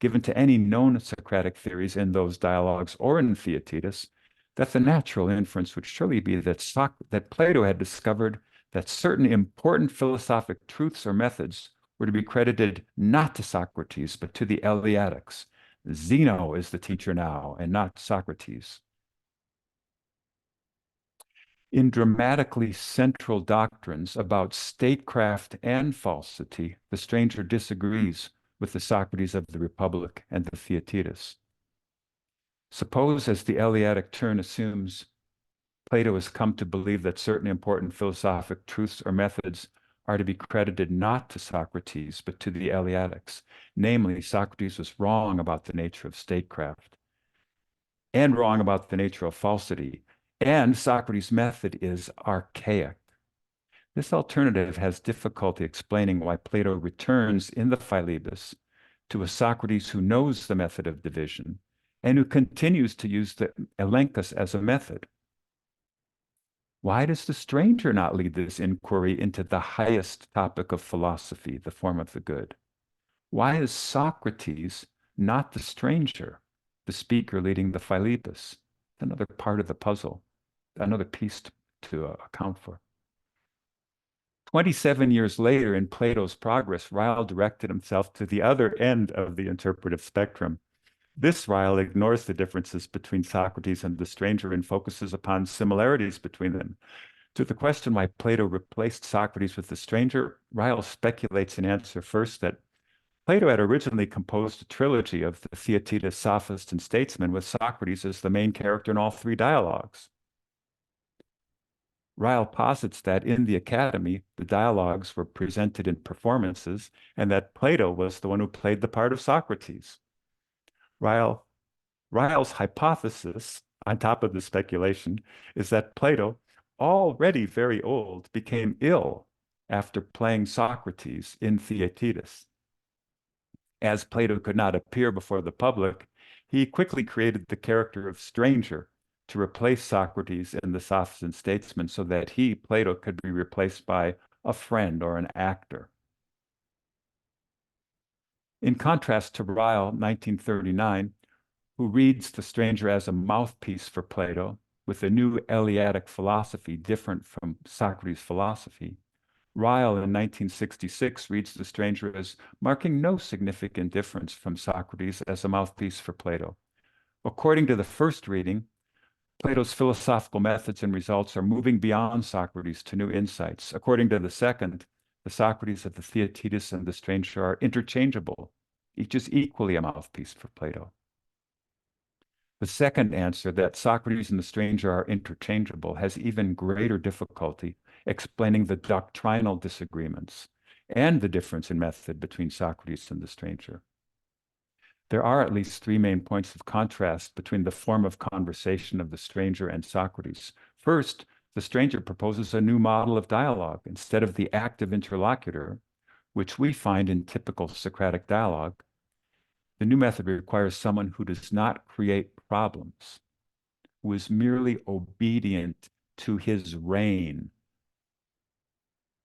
given to any known Socratic theories in those dialogues or in Theaetetus, that the natural inference would surely be that Plato had discovered that certain important philosophic truths or methods were to be credited not to Socrates, but to the Eleatics. Zeno is the teacher now, and not Socrates. In dramatically central doctrines about statecraft and falsity, the stranger disagrees with the Socrates of the Republic and the Theaetetus. Suppose, as the Eleatic turn assumes, Plato has come to believe that certain important philosophic truths or methods are to be credited not to Socrates, but to the Eleatics. Namely, Socrates was wrong about the nature of statecraft and wrong about the nature of falsity, and Socrates' method is archaic. This alternative has difficulty explaining why Plato returns in the Philebus to a Socrates who knows the method of division and who continues to use the elenchus as a method. Why does the stranger not lead this inquiry into the highest topic of philosophy, the form of the good? Why is Socrates not the stranger, the speaker leading the Philebus? Another part of the puzzle, another piece to account for. 27 years later, in Plato's Progress, Ryle directed himself to the other end of the interpretive spectrum. This Ryle ignores the differences between Socrates and the stranger and focuses upon similarities between them. To the question why Plato replaced Socrates with the stranger, Ryle speculates in answer first that Plato had originally composed a trilogy of the Theaetetus, Sophist, and Statesman with Socrates as the main character in all 3 dialogues. Ryle posits that in the Academy, the dialogues were presented in performances and that Plato was the one who played the part of Socrates. Ryle's hypothesis, on top of the speculation, is that Plato, already very old, became ill after playing Socrates in Theaetetus. As Plato could not appear before the public, he quickly created the character of stranger to replace Socrates in the Sophist and Statesman so that he, Plato, could be replaced by a friend, or an actor. In contrast to Ryle, 1939, who reads the stranger as a mouthpiece for Plato, with a new Eleatic philosophy different from Socrates' philosophy, Ryle in 1966 reads the stranger as marking no significant difference from Socrates as a mouthpiece for Plato. According to the first reading, Plato's philosophical methods and results are moving beyond Socrates to new insights. According to the second, the Socrates of the Theaetetus and the stranger are interchangeable, each is equally a mouthpiece for Plato. The second answer, that Socrates and the stranger are interchangeable, has even greater difficulty explaining the doctrinal disagreements and the difference in method between Socrates and the stranger. There are at least three main points of contrast between the form of conversation of the stranger and Socrates. First, the stranger proposes a new model of dialogue instead of the active interlocutor, which we find in typical Socratic dialogue. The new method requires someone who does not create problems, who is merely obedient to his rein,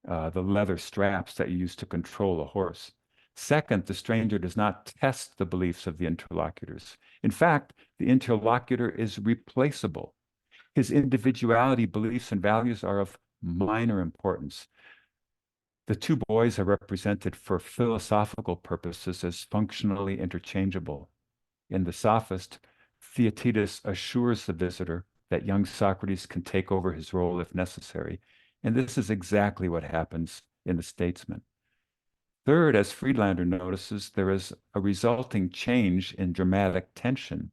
the leather straps that you use to control a horse. Second, the stranger does not test the beliefs of the interlocutors. In fact, the interlocutor is replaceable. His individuality, beliefs, and values are of minor importance. The two boys are represented for philosophical purposes as functionally interchangeable. In the Sophist, Theaetetus assures the visitor that young Socrates can take over his role if necessary, and this is exactly what happens in the Statesman. Third, as Friedlander notices, there is a resulting change in dramatic tension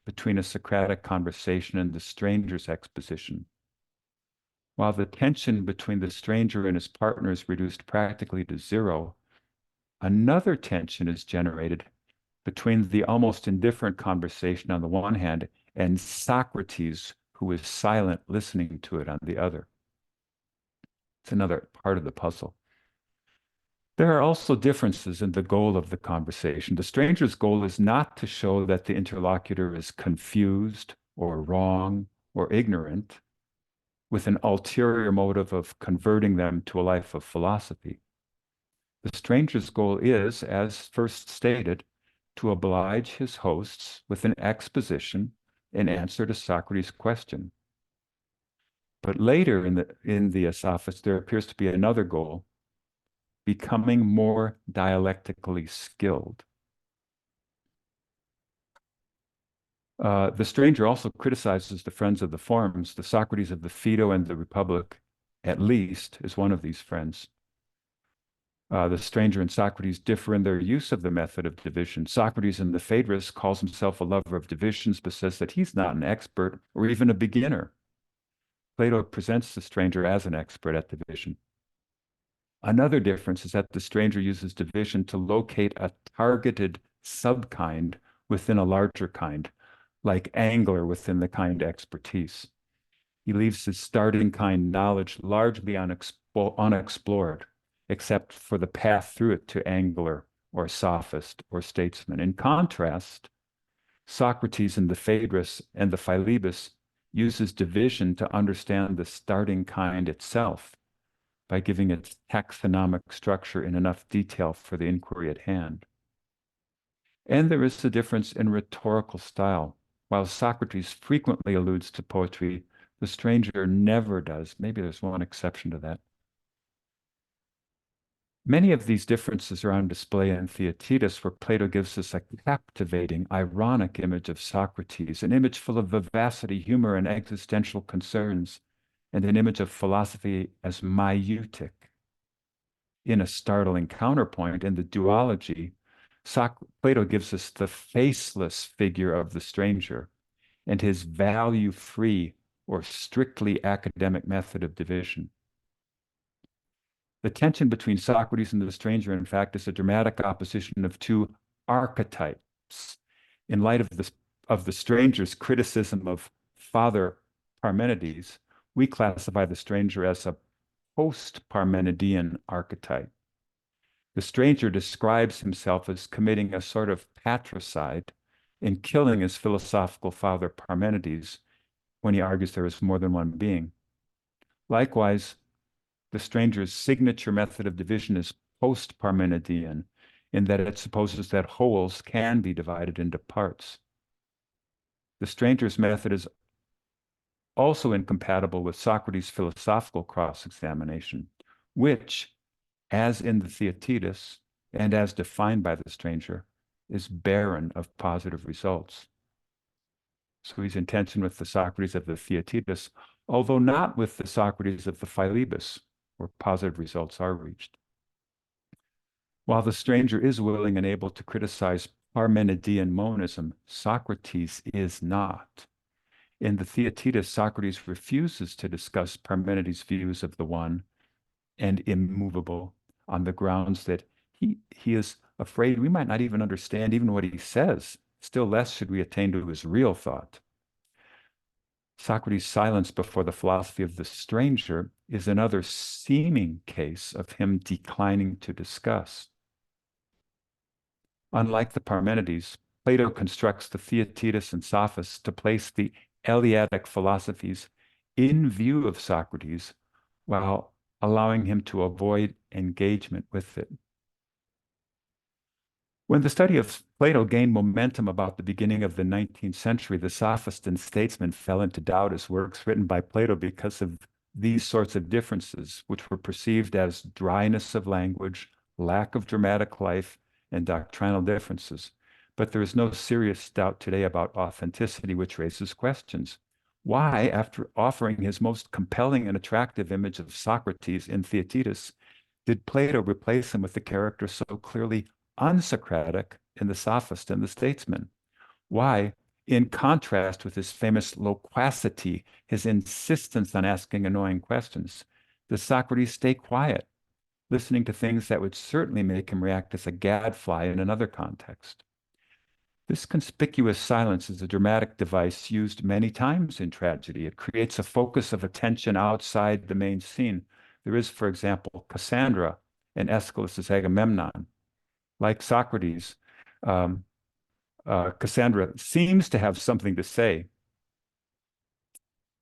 between a Socratic conversation and the stranger's exposition. While the tension between the stranger and his partner is reduced practically to zero, another tension is generated between the almost indifferent conversation on the one hand and Socrates, who is silent, listening to it on the other. It's another part of the puzzle. There are also differences in the goal of the conversation. The stranger's goal is not to show that the interlocutor is confused or wrong or ignorant, with an ulterior motive of converting them to a life of philosophy. The stranger's goal is, as first stated, to oblige his hosts with an exposition in answer to Socrates' question. But later in the Sophist, there appears to be another goal, becoming more dialectically skilled. The stranger also criticizes the friends of the forms. The Socrates of the Phaedo and the Republic, at least, is one of these friends. The stranger and Socrates differ in their use of the method of division. Socrates in the Phaedrus calls himself a lover of divisions, but says that he's not an expert or even a beginner. Plato presents the stranger as an expert at division. Another difference is that the stranger uses division to locate a targeted subkind within a larger kind, like angler within the kind expertise. He leaves his starting kind knowledge largely unexplored, except for the path through it to angler or sophist or statesman. In contrast, Socrates in the Phaedrus and the Philebus uses division to understand the starting kind itself by giving its taxonomic structure in enough detail for the inquiry at hand. And there is a difference in rhetorical style. While Socrates frequently alludes to poetry, the stranger never does. Maybe there's one exception to that. Many of these differences are on display in Theaetetus, where Plato gives us a captivating, ironic image of Socrates, an image full of vivacity, humor, and existential concerns, and an image of philosophy as maieutic. In a startling counterpoint, in the duology, Plato gives us the faceless figure of the stranger and his value-free or strictly academic method of division. The tension between Socrates and the stranger, in fact, is a dramatic opposition of two archetypes. In light of the stranger's criticism of Father Parmenides, we classify the stranger as a post-Parmenidean archetype. The stranger describes himself as committing a sort of patricide in killing his philosophical father Parmenides when he argues there is more than one being. Likewise, The stranger's signature method of division is post-Parmenidean, in that it supposes that wholes can be divided into parts. The stranger's method is also incompatible with Socrates' philosophical cross-examination, which, as in the Theaetetus and as defined by the stranger, is barren of positive results. So he's in tension with the Socrates of the Theaetetus, although not with the Socrates of the Philebus, where positive results are reached. While the stranger is willing and able to criticize Parmenidean monism, Socrates is not. In the Theaetetus, Socrates refuses to discuss Parmenides' views of the one and immovable on the grounds that he is afraid we might not even understand even what he says, still less should we attain to his real thought. Socrates' silence before the philosophy of the stranger is another seeming case of him declining to discuss. Unlike the Parmenides, Plato constructs the Theaetetus and Sophists to place the Eleatic philosophies in view of Socrates while allowing him to avoid engagement with it. When the study of Plato gained momentum about the beginning of the 19th century, the sophists and statesmen fell into doubt as works written by Plato because of these sorts of differences, which were perceived as dryness of language, lack of dramatic life, and doctrinal differences. But there is no serious doubt today about authenticity, which raises questions. Why, after offering his most compelling and attractive image of Socrates in Theaetetus, did Plato replace him with a character so clearly unsocratic in the sophist and the statesman? Why, in contrast with his famous loquacity, his insistence on asking annoying questions, does Socrates stay quiet, listening to things that would certainly make him react as a gadfly in another context? This conspicuous silence is a dramatic device used many times in tragedy. It creates a focus of attention outside the main scene. There is, for example, Cassandra in Aeschylus's Agamemnon. Like Socrates, Cassandra seems to have something to say,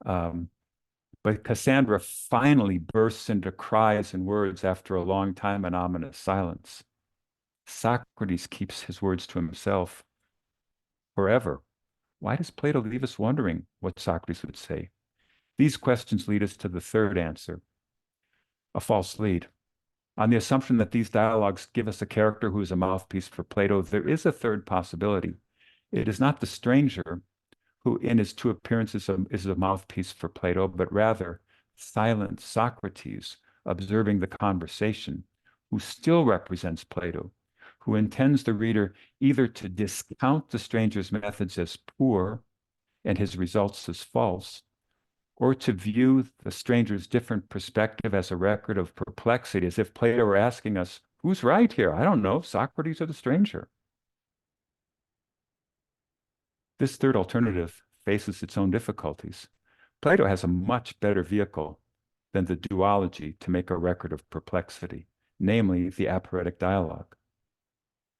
but Cassandra finally bursts into cries and words after a long time and ominous silence. Socrates keeps his words to himself forever. Why does Plato leave us wondering what Socrates would say? These questions lead us to the third answer, a false lead. On the assumption that these dialogues give us a character who is a mouthpiece for Plato, there is a third possibility. It is not the stranger who, in his two appearances, is a mouthpiece for Plato, but rather silent Socrates observing the conversation, who still represents Plato, who intends the reader either to discount the stranger's methods as poor and his results as false, or to view the stranger's different perspective as a record of perplexity, as if Plato were asking us, who's right here? I don't know, Socrates or the stranger. This third alternative faces its own difficulties. Plato has a much better vehicle than the duology to make a record of perplexity, namely the aporetic dialogue.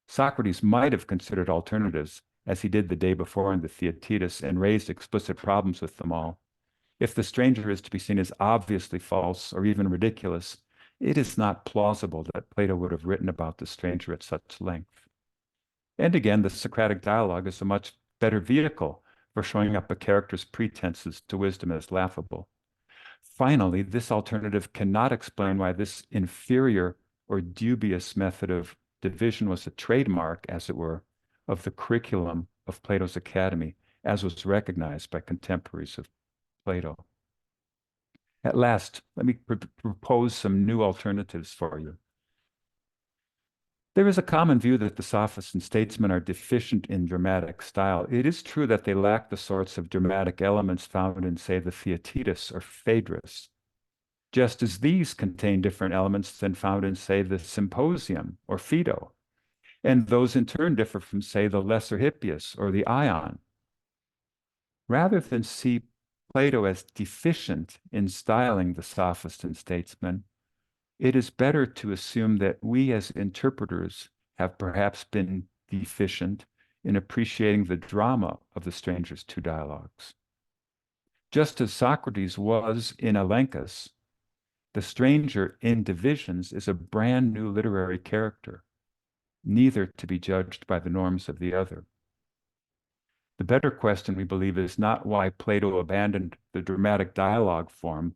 Socrates might have considered alternatives, as he did the day before in the Theaetetus, and raised explicit problems with them all. If the stranger is to be seen as obviously false or even ridiculous, it is not plausible that Plato would have written about the stranger at such length. And again, the Socratic dialogue is a much better vehicle for showing up a character's pretenses to wisdom as laughable. Finally, this alternative cannot explain why this inferior or dubious method of division was a trademark, as it were, of the curriculum of Plato's Academy, as was recognized by contemporaries of Plato. At last, let me propose some new alternatives for you. There is a common view that the sophists and statesmen are deficient in dramatic style. It is true that they lack the sorts of dramatic elements found in, say, the Theaetetus or Phaedrus, just as these contain different elements than found in, say, the Symposium or Phaedo, and those in turn differ from, say, the Lesser Hippias or the Ion. Rather than see Plato as deficient in styling the sophist and statesman, it is better to assume that we as interpreters have perhaps been deficient in appreciating the drama of the stranger's two dialogues. Just as Socrates was in Elenchus, the stranger in Divisions is a brand new literary character, neither to be judged by the norms of the other. The better question, we believe, is not why Plato abandoned the dramatic dialogue form,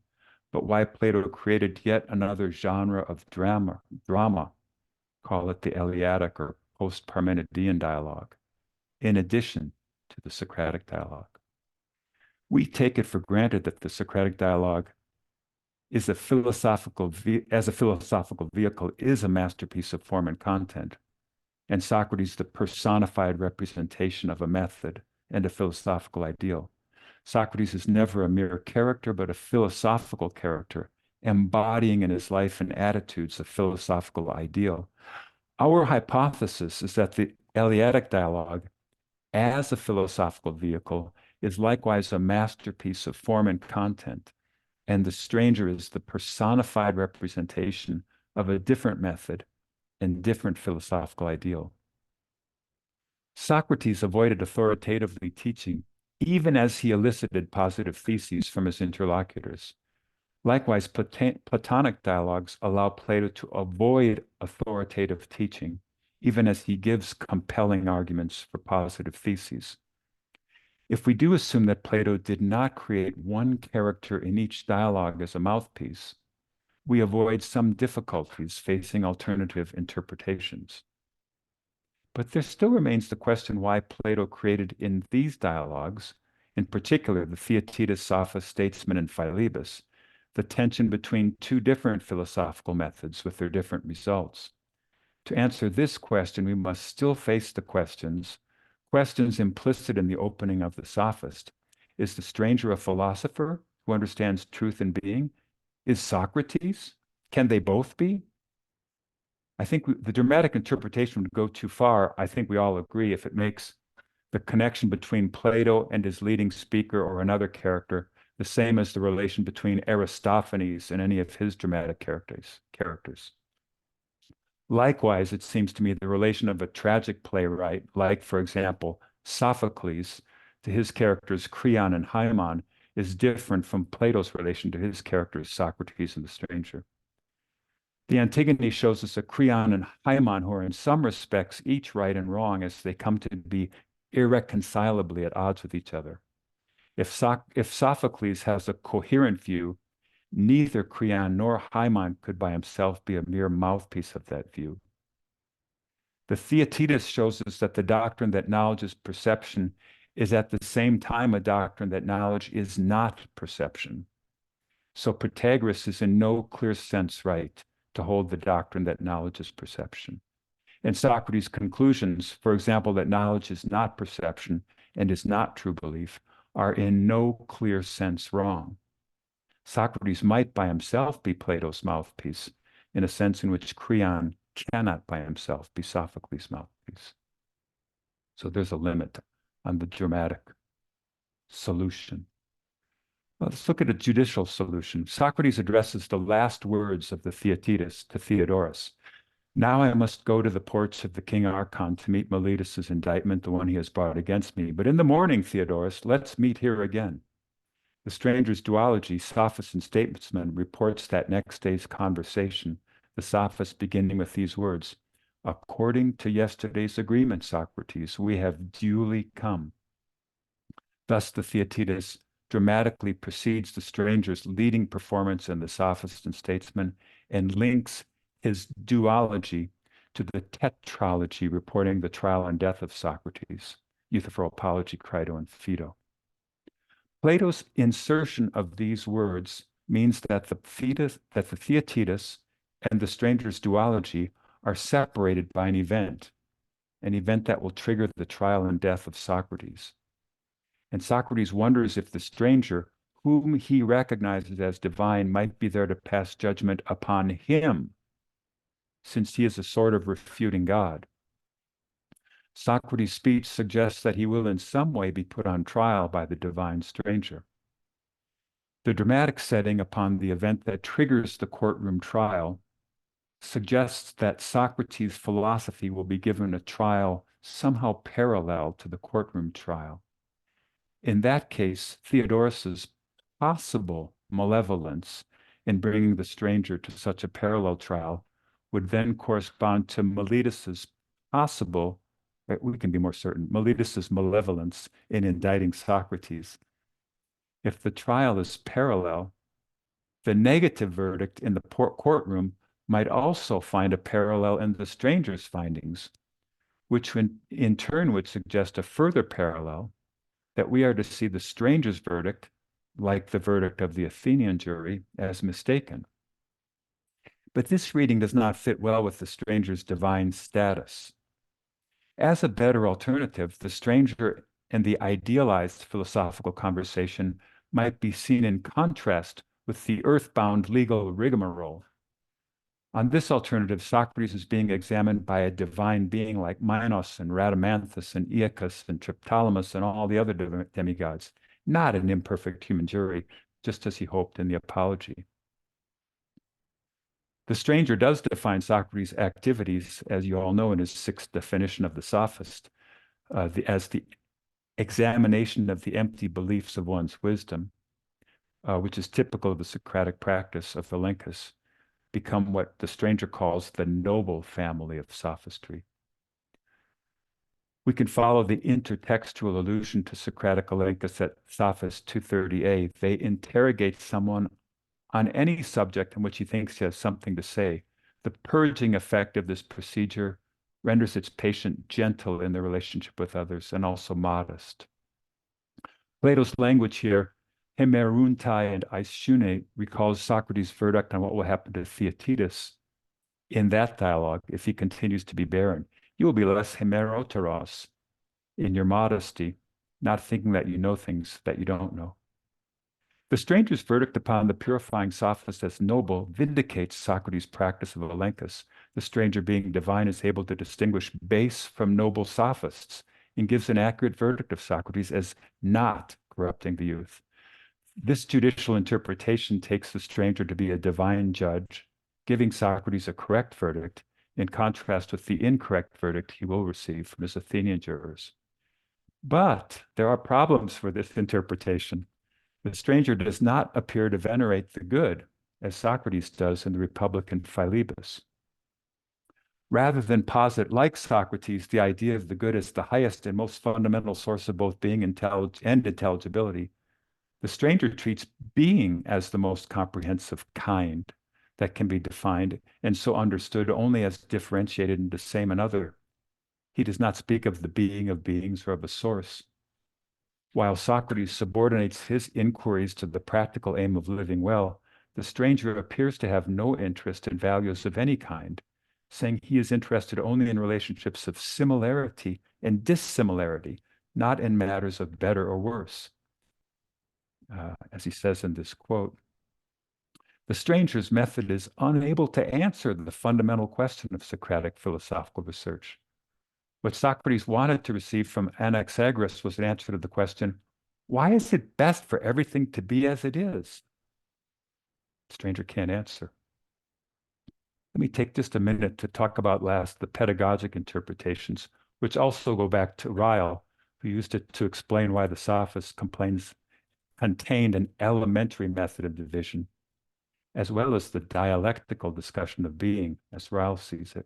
but why Plato created yet another genre of drama, call it the Eleatic or post-Parmenidean dialogue, in addition to the Socratic dialogue. We take it for granted that the Socratic dialogue as a philosophical vehicle is a masterpiece of form and content, and Socrates the personified representation of a method and a philosophical ideal. Socrates is never a mere character, but a philosophical character, embodying in his life and attitudes a philosophical ideal. Our hypothesis is that the Eleatic dialogue, as a philosophical vehicle, is likewise a masterpiece of form and content, and the stranger is the personified representation of a different method and different philosophical ideal. Socrates avoided authoritatively teaching, even as he elicited positive theses from his interlocutors. Likewise, Platonic dialogues allow Plato to avoid authoritative teaching, even as he gives compelling arguments for positive theses. If we do assume that Plato did not create one character in each dialogue as a mouthpiece, we avoid some difficulties facing alternative interpretations. But there still remains the question why Plato created in these dialogues, in particular the Theaetetus, Sophist, Statesman, and Philebus, the tension between two different philosophical methods with their different results. To answer this question, we must still face the questions implicit in the opening of the Sophist. Is the stranger a philosopher who understands truth and being? Is Socrates? Can they both be? I think the dramatic interpretation would go too far. I think we all agree if it makes the connection between Plato and his leading speaker or another character the same as the relation between Aristophanes and any of his dramatic characters. Likewise, it seems to me the relation of a tragic playwright, like, for example, Sophocles, to his characters Creon and Haemon, is different from Plato's relation to his characters Socrates and the stranger. The Antigone shows us a Creon and Haemon who are in some respects each right and wrong as they come to be irreconcilably at odds with each other. If Sophocles has a coherent view, neither Creon nor Haemon could by himself be a mere mouthpiece of that view. The Theaetetus shows us that the doctrine that knowledge is perception is at the same time a doctrine that knowledge is not perception. So Protagoras is in no clear sense right to hold the doctrine that knowledge is perception. And Socrates' conclusions, for example, that knowledge is not perception and is not true belief, are in no clear sense wrong. Socrates might by himself be Plato's mouthpiece, in a sense in which Creon cannot by himself be Sophocles' mouthpiece. So there's a limit on the dramatic solution. Well, let's look at a judicial solution. Socrates addresses the last words of the Theaetetus to Theodorus. Now I must go to the porch of the king Archon to meet Meletus's indictment, the one he has brought against me. But in the morning, Theodorus, let's meet here again. The stranger's duology, Sophist and Statesman, reports that next day's conversation, the Sophist beginning with these words, "According to yesterday's agreement, Socrates, we have duly come." Thus the Theaetetus dramatically precedes the stranger's leading performance in the Sophist and Statesman and links his duology to the tetralogy reporting the trial and death of Socrates, Euthyphro, Apology, Crito, and Phaedo. Plato's insertion of these words means that the Theaetetus and the stranger's duology are separated by an event that will trigger the trial and death of Socrates. And Socrates wonders if the stranger, whom he recognizes as divine, might be there to pass judgment upon him, since he is a sort of refuting God. Socrates' speech suggests that he will in some way be put on trial by the divine stranger. The dramatic setting upon the event that triggers the courtroom trial suggests that Socrates' philosophy will be given a trial somehow parallel to the courtroom trial. In that case, Theodorus's possible malevolence in bringing the stranger to such a parallel trial would then correspond to Meletus's possible, we can be more certain, Meletus's malevolence in indicting Socrates. If the trial is parallel, the negative verdict in the courtroom might also find a parallel in the stranger's findings, which in turn would suggest a further parallel that we are to see the stranger's verdict, like the verdict of the Athenian jury, as mistaken. But this reading does not fit well with the stranger's divine status. As a better alternative, the stranger and the idealized philosophical conversation might be seen in contrast with the earthbound legal rigmarole. On this alternative, Socrates is being examined by a divine being like Minos and Rhadamanthus and Aeacus and Triptolemus and all the other demigods, not an imperfect human jury, just as he hoped in the Apology. The stranger does define Socrates' activities, as you all know, in his sixth definition of the sophist, as the examination of the empty beliefs of one's wisdom, which is typical of the Socratic practice of Philonous, become what the stranger calls the noble family of sophistry. We can follow the intertextual allusion to Socratic Philonous at Sophist 230a. They interrogate someone on any subject in which he thinks he has something to say. The purging effect of this procedure renders its patient gentle in their relationship with others and also modest. Plato's language here, hemeruntai and aisune, recalls Socrates' verdict on what will happen to Theaetetus in that dialogue if he continues to be barren. You will be less hemeroteros in your modesty, not thinking that you know things that you don't know. The stranger's verdict upon the purifying sophist as noble vindicates Socrates' practice of Philonous. The stranger, being divine, is able to distinguish base from noble sophists and gives an accurate verdict of Socrates as not corrupting the youth. This judicial interpretation takes the stranger to be a divine judge, giving Socrates a correct verdict, in contrast with the incorrect verdict he will receive from his Athenian jurors. But there are problems for this interpretation. The stranger does not appear to venerate the good, as Socrates does in the Republic and Philebus. Rather than posit, like Socrates, the idea of the good as the highest and most fundamental source of both being and intelligibility, the stranger treats being as the most comprehensive kind that can be defined and so understood only as differentiated into same and other. He does not speak of the being of beings or of a source. While Socrates subordinates his inquiries to the practical aim of living well, the stranger appears to have no interest in values of any kind, saying he is interested only in relationships of similarity and dissimilarity, not in matters of better or worse. As he says in this quote, the stranger's method is unable to answer the fundamental question of Socratic philosophical research. What Socrates wanted to receive from Anaxagoras was an answer to the question, why is it best for everything to be as it is? The stranger can't answer. Let me take just a minute to talk about last the pedagogic interpretations, which also go back to Ryle, who used it to explain why the sophist contained an elementary method of division, as well as the dialectical discussion of being, as Ryle sees it.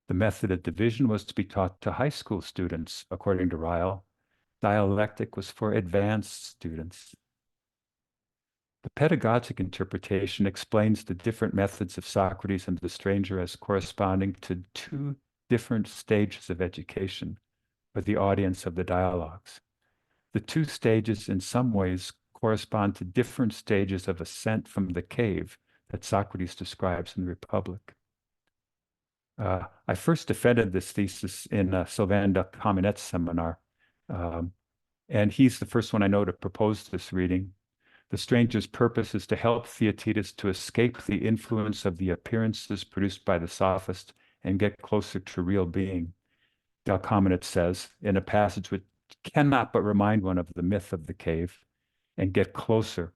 The method of division was to be taught to high school students, according to Ryle. Dialectic was for advanced students. The pedagogic interpretation explains the different methods of Socrates and the stranger as corresponding to two different stages of education for the audience of the dialogues. The two stages in some ways correspond to different stages of ascent from the cave that Socrates describes in the Republic. I first defended this thesis in Sylvain de Caminet's seminar, and he's the first one I know to propose this reading. The stranger's purpose is to help Theaetetus to escape the influence of the appearances produced by the sophist and get closer to real being. Del Caminet says, in a passage which cannot but remind one of the myth of the cave, and get closer,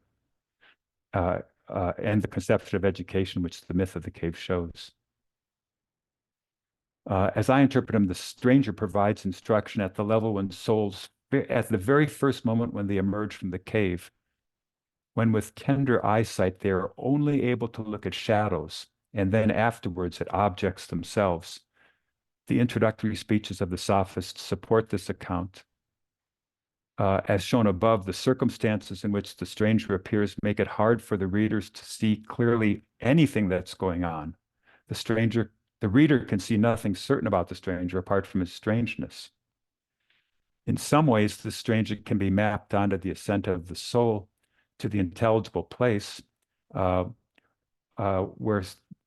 and the conception of education which the myth of the cave shows. As I interpret him, the stranger provides instruction at the level when souls, at the very first moment when they emerge from the cave, when with tender eyesight they are only able to look at shadows, and then afterwards at objects themselves. The introductory speeches of the sophists support this account. As shown above, the circumstances in which the stranger appears make it hard for the readers to see clearly anything that's going on. The reader can see nothing certain about the stranger apart from his strangeness. In some ways, the stranger can be mapped onto the ascent of the soul to the intelligible place, and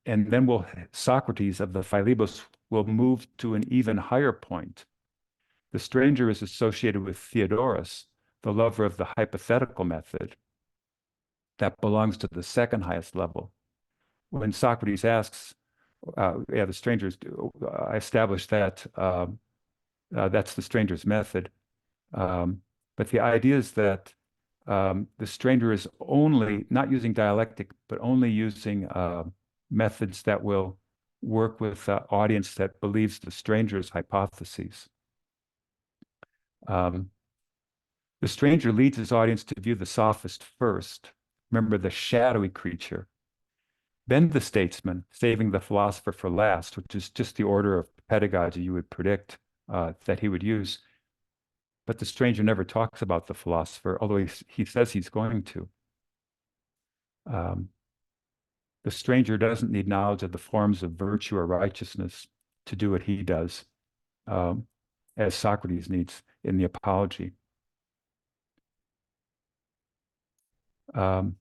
then Socrates of the Philebus will move to an even higher point. The stranger is associated with Theodorus, the lover of the hypothetical method. That belongs to the second highest level. When Socrates asks, the strangers, I established that that's the stranger's method. But the idea is that the stranger is only not using dialectic, but only using methods that will work with the audience that believes the stranger's hypotheses. The stranger leads his audience to view the sophist first. Remember, the shadowy creature. Then the statesman, saving the philosopher for last, which is just the order of pedagogy you would predict that he would use. But the stranger never talks about the philosopher, although he says he's going to. The stranger doesn't need knowledge of the forms of virtue or righteousness to do what he does, as Socrates needs in the Apology. The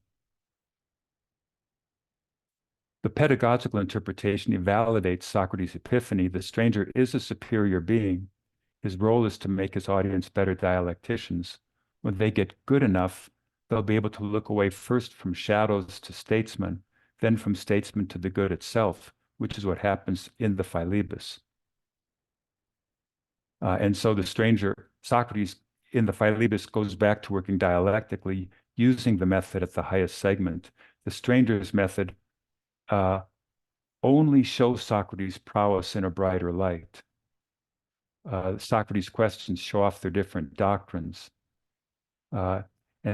pedagogical interpretation invalidates Socrates' epiphany. The stranger is a superior being. His role is to make his audience better dialecticians. When they get good enough, they'll be able to look away first from shadows to statesmen, then from statesmen to the good itself, which is what happens in the Philebus. And so the stranger, Socrates, in the Philebus goes back to working dialectically, using the method at the highest segment. The stranger's method only shows Socrates' prowess in a brighter light. Socrates' questions show off their different doctrines. And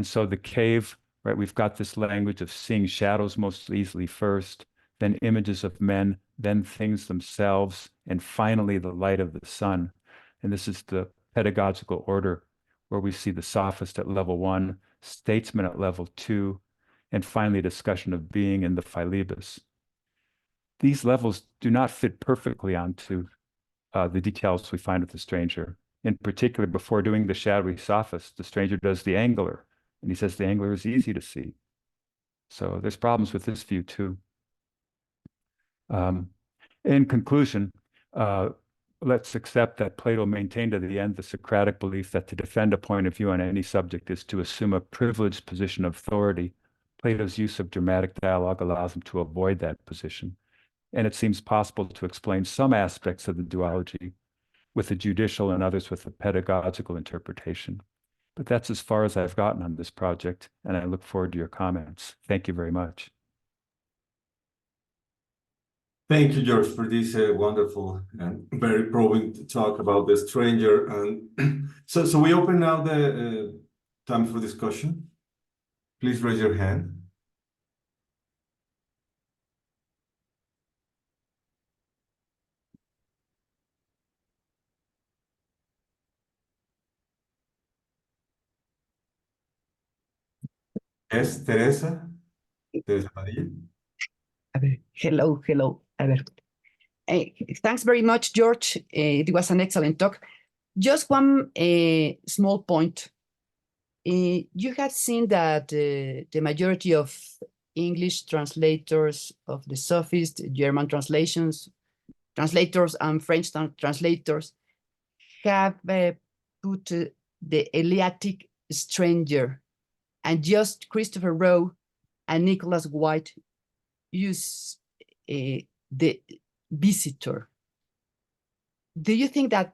so the cave, right, we've got this language of seeing shadows most easily first, then images of men, then things themselves, and finally the light of the sun. And this is the pedagogical order where we see the sophist at level 1, statesman at level 2, and finally discussion of being in the Philebus. These levels do not fit perfectly onto the details we find with the stranger. In particular, before doing the shadowy sophist, the stranger does the angler, and he says the angler is easy to see. So there's problems with this view too. In conclusion, let's accept that Plato maintained to the end the Socratic belief that to defend a point of view on any subject is to assume a privileged position of authority. Plato's use of dramatic dialogue allows him to avoid that position. And it seems possible to explain some aspects of the duology with the judicial and others with the pedagogical interpretation. But that's as far as I've gotten on this project, and I look forward to your comments. Thank you very much. Thank you, George, for this wonderful and very probing talk about the stranger. And so we open now the time for discussion. Please raise your hand. Yes, Teresa. Teresa Padilla. Hello. A ver. Thanks very much, George. It was an excellent talk. Just one small point. You have seen that the majority of English translators of the Sophist, German translators, and French translators have put the Eleatic stranger, and just Christopher Rowe and Nicholas White use the visitor. Do you think that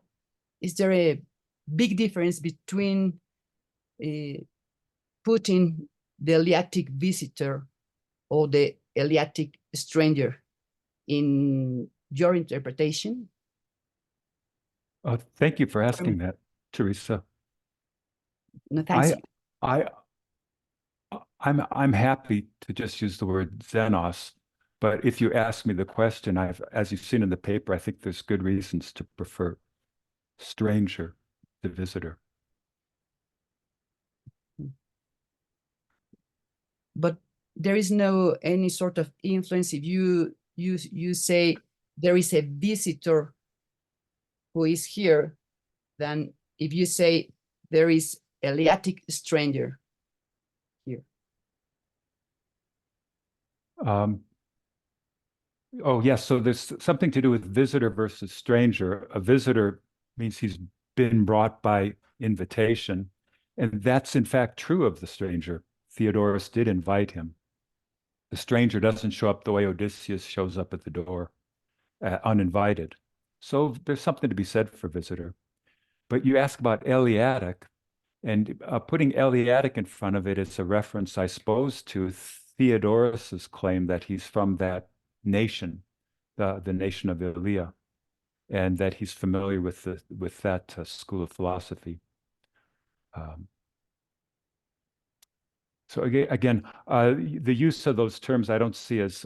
is there a big difference between putting the Eleatic visitor or the Eleatic stranger in your interpretation? Thank you for asking that, Teresa. No, thanks. I'm happy to just use the word xenos, but if you ask me the question, as you've seen in the paper, I think there's good reasons to prefer stranger, the visitor. But there is no any sort of influence if you say there is a visitor who is here, than if you say there is Eleatic stranger here. Oh, yes. So there's something to do with visitor versus stranger. A visitor means he's been brought by invitation. And that's in fact true of the stranger. Theodorus did invite him. The stranger doesn't show up the way Odysseus shows up at the door, uninvited. So there's something to be said for visitor. But you ask about Eleatic, and putting Eleatic in front of it is a reference, I suppose, to Theodorus's claim that he's from that nation, the nation of Elea, and that he's familiar with that school of philosophy. So again, the use of those terms I don't see as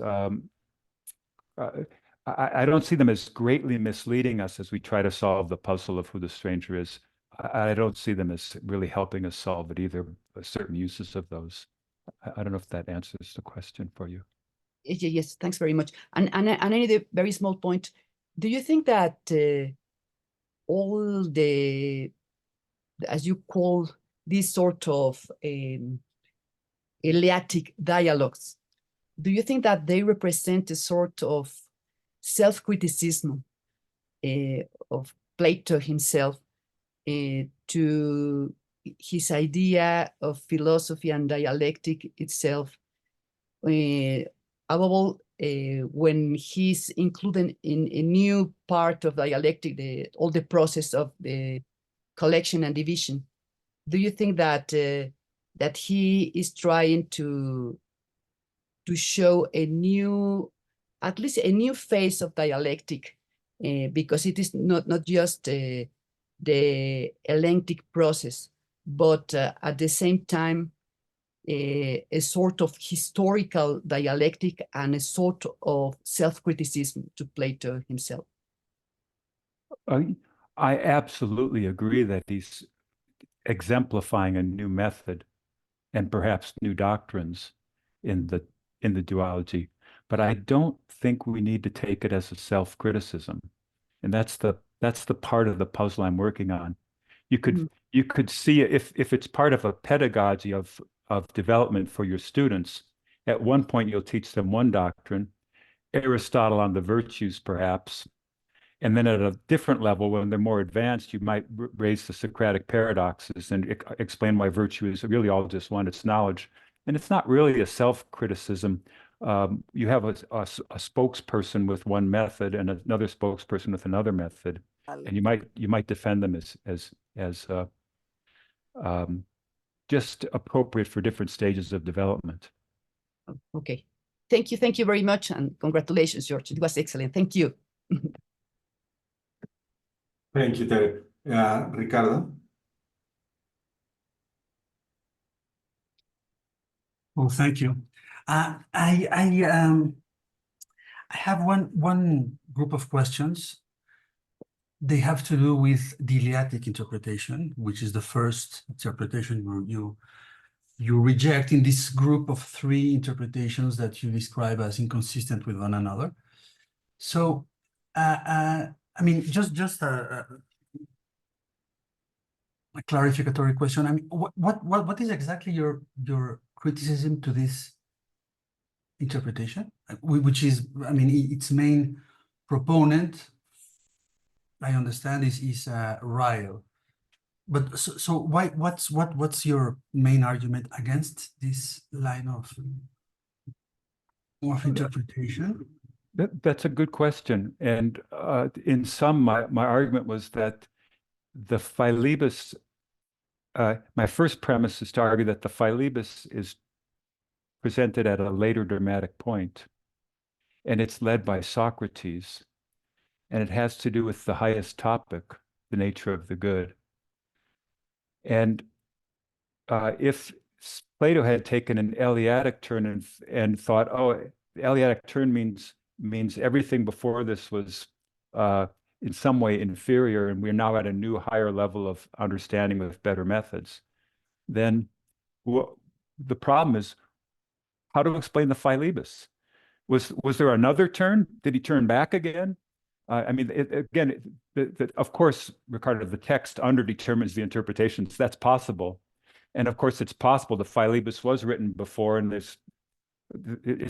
I don't see them as greatly misleading us as we try to solve the puzzle of who the stranger is. I don't see them as really helping us solve it either. Certain uses of those. I don't know if that answers the question for you. Yes, thanks very much. And I need a very small point. Do you think that all the, as you call this sort of Eleatic dialogues, do you think that they represent a sort of self-criticism of Plato himself to his idea of philosophy and dialectic itself? Above all, when he's included in a new part of dialectic, all the process of the collection and division, do you think that that he is trying to show a new, at least a new phase of dialectic, because it is not just the Eleatic process, but at the same time a sort of historical dialectic and a sort of self-criticism to Plato himself? I absolutely agree that he's exemplifying a new method and perhaps new doctrines in the duology, but I don't think we need to take it as a self-criticism, and that's the part of the puzzle I'm working on. You could see if it's part of a pedagogy of development for your students. At one point, you'll teach them one doctrine, Aristotle on the virtues, perhaps. And then at a different level, when they're more advanced, you might raise the Socratic paradoxes and explain why virtue is really all just one, it's knowledge. And it's not really a self-criticism. You have a spokesperson with one method and another spokesperson with another method, and you might defend them as just appropriate for different stages of development. Okay, thank you very much, and congratulations, George. It was excellent. Thank you. Thank you, Tere. Ricardo? Well, thank you. I have one group of questions. They have to do with the Eleatic interpretation, which is the first interpretation where you reject in this group of three interpretations that you describe as inconsistent with one another. So, I mean, just a clarificatory question. I mean, what is exactly your criticism to this interpretation, which is, I mean, its main proponent, I understand, is Ryle. But so why what's your main argument against this line of interpretation? That's a good question. And in sum, my argument was that the Philebus, my first premise is to argue that the Philebus is presented at a later dramatic point, and it's led by Socrates, and it has to do with the highest topic, the nature of the good. And if Plato had taken an Eleatic turn and thought, oh, the Eleatic turn means everything before this was in some way inferior, and we're now at a new higher level of understanding with better methods. Then the problem is how to explain the Philebus. Was there another turn? Did he turn back again? I mean, of course, Ricardo, the text underdetermines the interpretations. That's possible. And of course, it's possible the Philebus was written before, and it's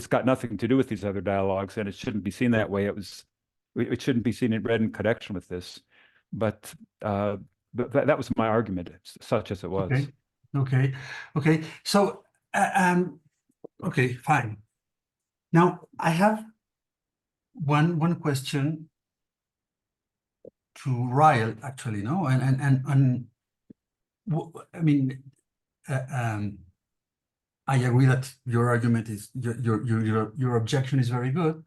got nothing to do with these other dialogues, and it shouldn't be seen that way. It shouldn't be seen in read in connection with this. But that was my argument, such as it was. Okay. So, okay, fine. Now I have one question to Ryle, actually, no, and I mean, I agree that your argument is your objection is very good.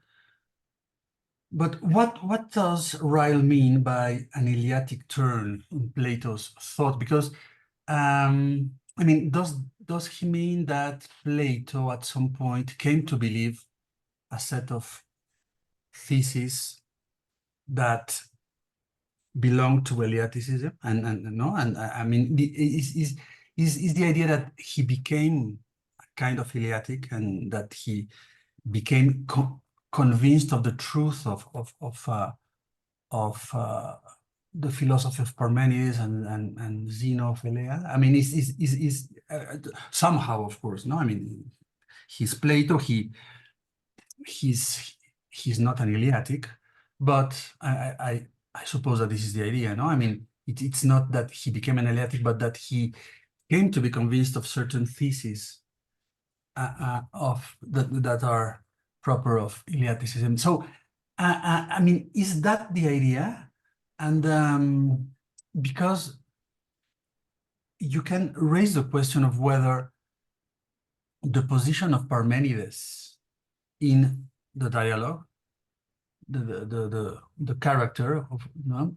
But what does Ryle mean by an Eleatic turn in Plato's thought? Because I mean, does he mean that Plato at some point came to believe a set of theses that belong to Eleaticism, and no, and I mean, is the idea that he became a kind of Eleatic, and that he became convinced of the truth of the philosophy of Parmenides and Zeno of Elea? I mean, is somehow, of course, no. I mean, he's Plato. He's not an Eleatic, but I suppose that this is the idea, no? I mean, it's not that he became an Eleatic, but that he came to be convinced of certain theses that are proper of Eleaticism. So, I mean, is that the idea? And because you can raise the question of whether the position of Parmenides in the dialogue, the character of, no,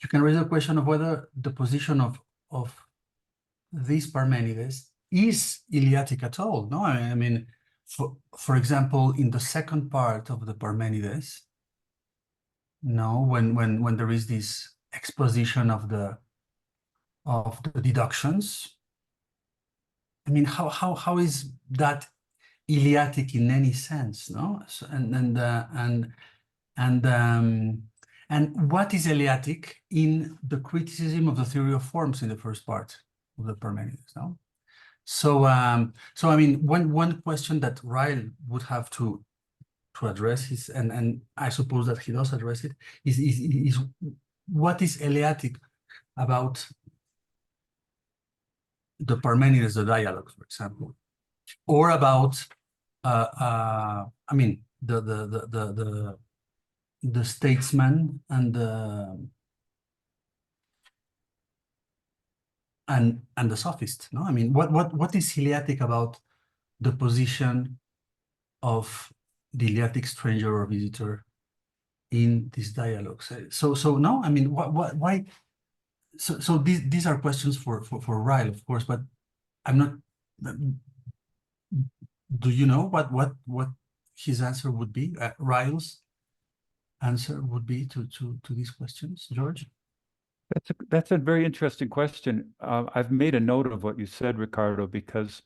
you can raise the question of whether the position of this Parmenides is Eleatic at all. No, I mean, for example, in the second part of the Parmenides, no, when there is this exposition of the deductions, I mean, how is that Eleatic in any sense? No, so, and what is Eleatic in the criticism of the theory of forms in the first part of the Parmenides? No, so I mean, one question that Ryle would have to address is, and I suppose that he does address it, is what is Eleatic about the Parmenides, the dialogues, for example, or about I mean, the statesman and the sophist. No, I mean, what is Eleatic about the position of the Eleatic stranger or visitor in these dialogues? So no, I mean, why? So these are questions for Ryle, of course, but I'm not. Do you know what his answer would be? Ryle's answer would be to these questions, George? That's a very interesting question. I've made a note of what you said, Ricardo, because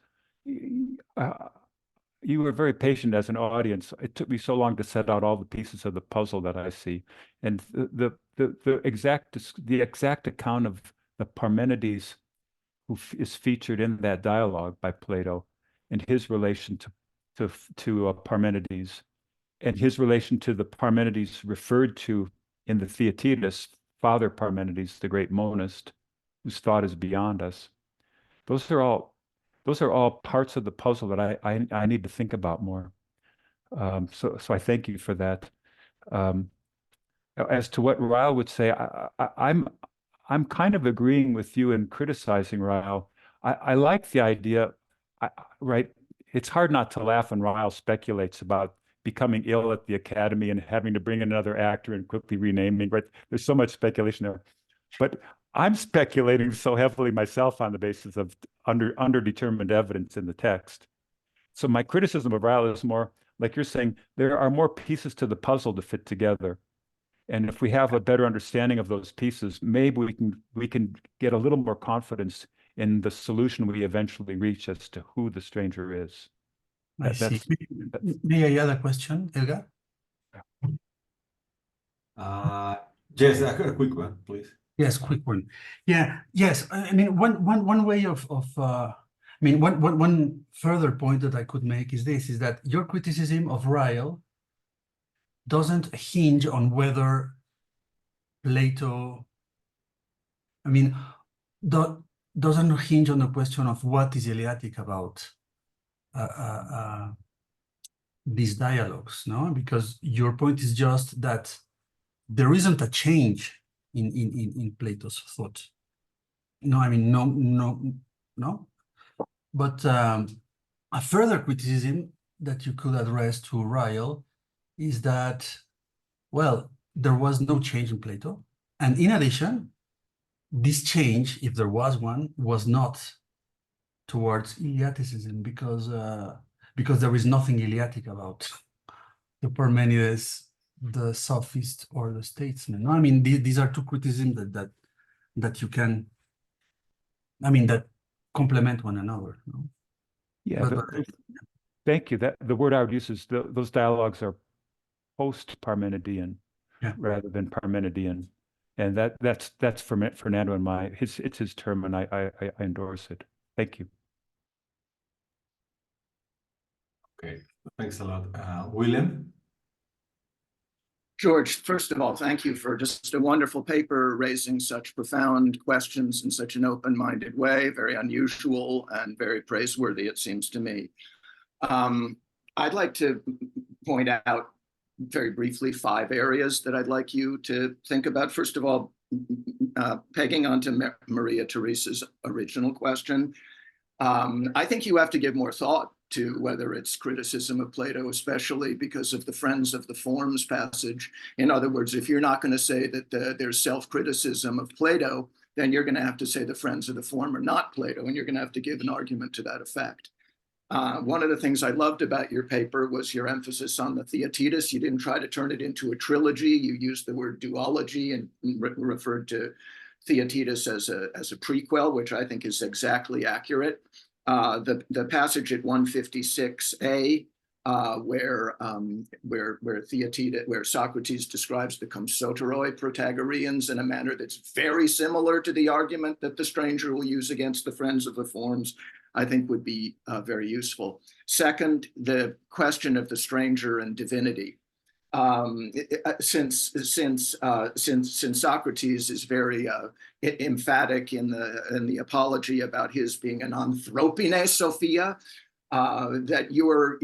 you were very patient as an audience. It took me so long to set out all the pieces of the puzzle that I see, and the exact account of the Parmenides who is featured in that dialogue by Plato, and his relation to Parmenides, and his relation to the Parmenides referred to in the Theaetetus, Father Parmenides, the great monist, whose thought is beyond us. Those are all parts of the puzzle that I need to think about more. So I thank you for that. As to what Ryle would say, I'm kind of agreeing with you in criticizing Ryle. I like the idea, right? It's hard not to laugh when Ryle speculates about becoming ill at the academy and having to bring in another actor and quickly renaming, right? There's so much speculation there. But I'm speculating so heavily myself on the basis of underdetermined evidence in the text. So my criticism of Ryle is more like you're saying, there are more pieces to the puzzle to fit together. And if we have a better understanding of those pieces, maybe we can get a little more confidence in the solution we eventually reach as to who the stranger is. I see. May I add a question, Edgar? Yes, a quick one, please. Yes, quick one. Yeah, yes. I mean, one way of I mean, one further point that I could make is this: is that your criticism of Ryle doesn't hinge on whether Plato, I mean, doesn't hinge on the question of what is Eleatic about these dialogues, no? Because your point is just that there isn't a change in Plato's thought. No, I mean, no. But a further criticism that you could address to Ryle is that, well, there was no change in Plato. And in addition, this change, if there was one, was not towards Eleaticism because there is nothing Eleatic about the Parmenides, the sophist, or the statesman. No, I mean, these are two criticisms that you can, I mean, that complement one another. No? Yeah, thank you. That the word I would use is those dialogues are post-Parmenidean rather than Parmenidean, and that's for Fernando and it's his term, and I endorse it. Thank you. Okay, thanks a lot, William. George, first of all, thank you for just a wonderful paper raising such profound questions in such an open-minded way, very unusual and very praiseworthy, it seems to me. I'd like to point out very briefly 5 areas that I'd like you to think about. First of all, pegging onto Maria Teresa's original question, I think you have to give more thought to whether it's criticism of Plato, especially because of the Friends of the Forms passage. In other words, if you're not going to say that there's self-criticism of Plato, then you're going to have to say the Friends of the Form are not Plato, and you're going to have to give an argument to that effect. One of the things I loved about your paper was your emphasis on the Theaetetus. You didn't try to turn it into a trilogy. You used the word duology and referred to Theaetetus as a prequel, which I think is exactly accurate. The passage at 156a, where Socrates describes the Compsoteroi Protagoreans in a manner that's very similar to the argument that the stranger will use against the Friends of the Forms, I think would be very useful. Second, the question of the stranger and divinity. Since Socrates is very emphatic in the apology about his being an anthropine Sophia, that your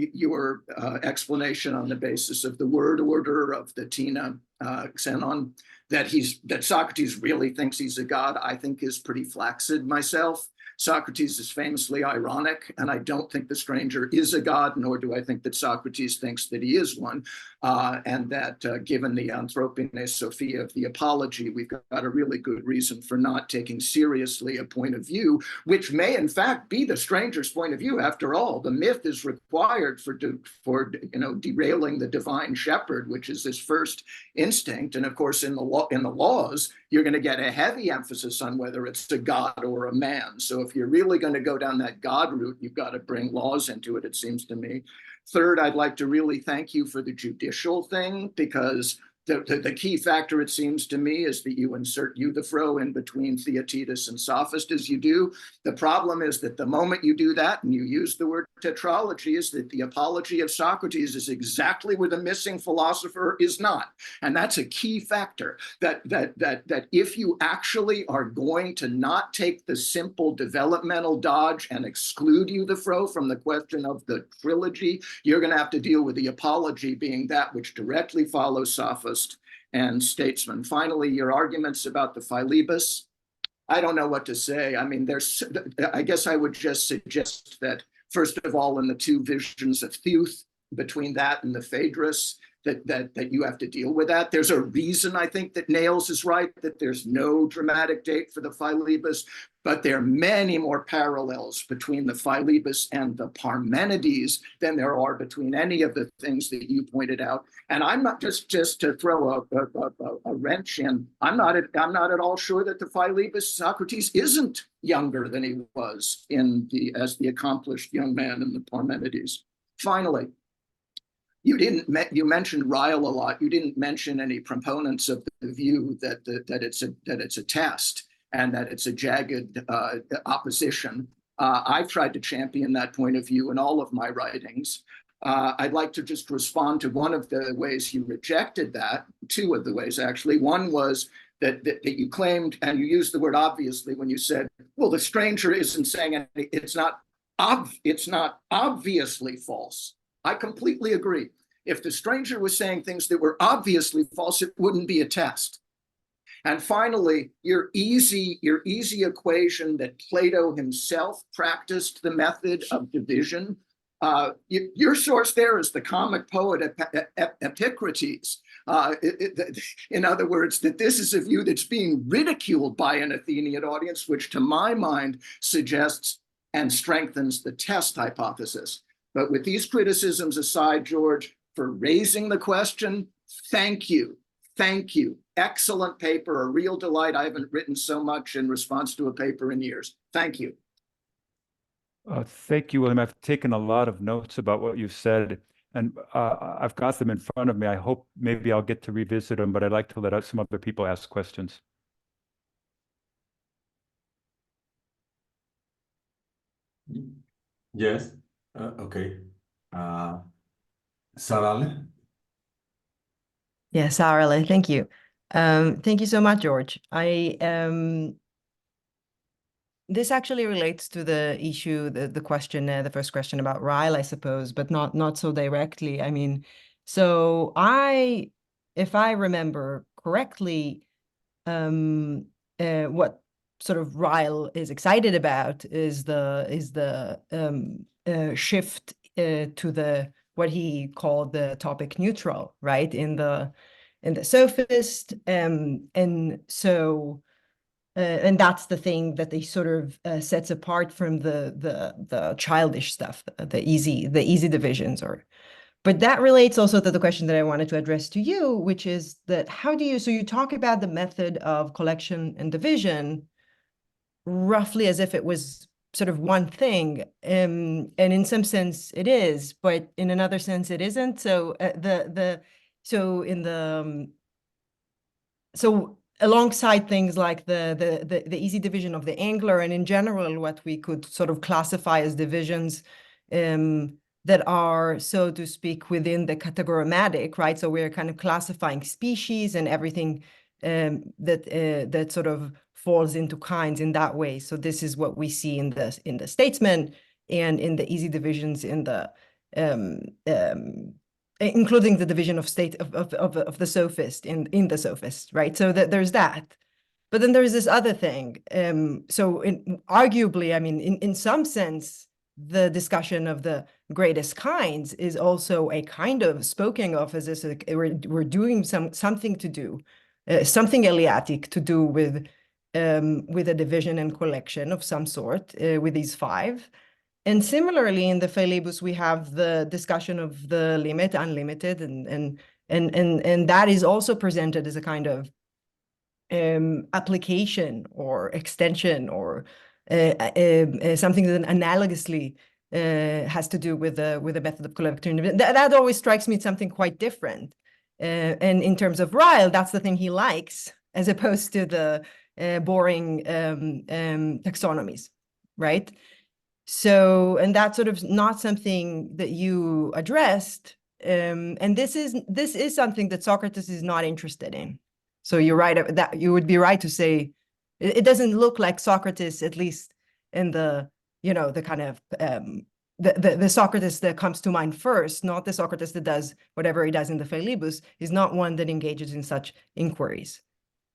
explanation on the basis of the word order of the Tina Xenon, that Socrates really thinks he's a god, I think is pretty flaccid myself. Socrates is famously ironic, and I don't think the stranger is a god, nor do I think that Socrates thinks that he is one, and that given the anthropine Sophia of the Apology, we've got a really good reason for not taking seriously a point of view, which may in fact be the stranger's point of view. After all, the myth is required for derailing the divine shepherd, which is this first instinct, and of course in the laws, you're going to get a heavy emphasis on whether it's a god or a man. So if you're really going to go down that God route, you've got to bring laws into it, it seems to me. Third, I'd like to really thank you for the judicial thing, because the key factor, it seems to me, is that you insert Euthyphro in between Theaetetus and Sophist as you do. The problem is that the moment you do that and you use the word tetralogy, is that the apology of Socrates is exactly where the missing philosopher is not. And that's a key factor, that if you actually are going to not take the simple developmental dodge and exclude Euthyphro from the question of the trilogy, you're going to have to deal with the apology being that which directly follows Sophist and statesman. Finally, your arguments about the Philebus, I don't know what to say. I mean, I guess I would just suggest that, first of all, in the 2 visions of Theuth, between that and the Phaedrus, that you have to deal with that. There's a reason I think that Nails is right, that there's no dramatic date for the Philebus, but there are many more parallels between the Philebus and the Parmenides than there are between any of the things that you pointed out. And I'm not just to throw a wrench in, I'm not at all sure that the Philebus Socrates isn't younger than he was as the accomplished young man in the Parmenides. Finally, you mentioned Ryle a lot. You didn't mention any proponents of the view that it's a test and that it's a jagged opposition. I've tried to champion that point of view in all of my writings. I'd like to just respond to one of the ways you rejected that, two of the ways actually. One was that you claimed, and you used the word obviously when you said, well, the stranger isn't saying anything, it's not obviously false. I completely agree. If the stranger was saying things that were obviously false, it wouldn't be a test. And finally, your easy equation that Plato himself practiced the method of division. Your source there is the comic poet Epicrates. In other words, that this is a view that's being ridiculed by an Athenian audience, which to my mind suggests and strengthens the test hypothesis. But with these criticisms aside, George, for raising the question, thank you. Thank you. Excellent paper, a real delight. I haven't written so much in response to a paper in years. Thank you. Thank you, William. I've taken a lot of notes about what you've said, and I've got them in front of me. I hope maybe I'll get to revisit them, but I'd like to let out some other people ask questions. Yes. Okay. Sarale? Yes, Sarale, thank you. Thank you so much, George. This actually relates to the issue, the question, the first question about Ryle, I suppose, but not so directly. I mean, so if I remember correctly, what sort of Ryle is excited about is the shift to what he called the topic neutral, right, in the sophist, and so. And that's the thing that they sort of sets apart from the childish stuff, the easy divisions, but that relates also to the question that I wanted to address to you, which is that so you talk about the method of collection and division roughly as if it was sort of one thing, and in some sense it is, but in another sense it isn't. So alongside things like the easy division of the angler, and in general what we could sort of classify as divisions that are, so to speak, within the categorematic, right? So we're kind of classifying species and everything that sort of falls into kinds in that way. So this is what we see in the statesman and in the easy divisions in the including the division of the sophist in the sophist, right? So there's that. But then there's this other thing. So arguably, I mean, in some sense, the discussion of the greatest kinds is also a kind of spoken of as this, we're doing something to do, something Eleatic to do with a division and collection of some sort with these five. And similarly, in the Philebus, we have the discussion of the limit, unlimited, and that is also presented as a kind of application or extension or something that analogously has to do with the method of collecting. That always strikes me as something quite different. And in terms of Ryle, that's the thing he likes, as opposed to the boring taxonomies, right? So, and that's sort of not something that you addressed. And this is something that Socrates is not interested in. So you're right that you would be right to say it doesn't look like Socrates, at least in the kind of the Socrates that comes to mind first, not the Socrates that does whatever he does in the Philebus, is not one that engages in such inquiries.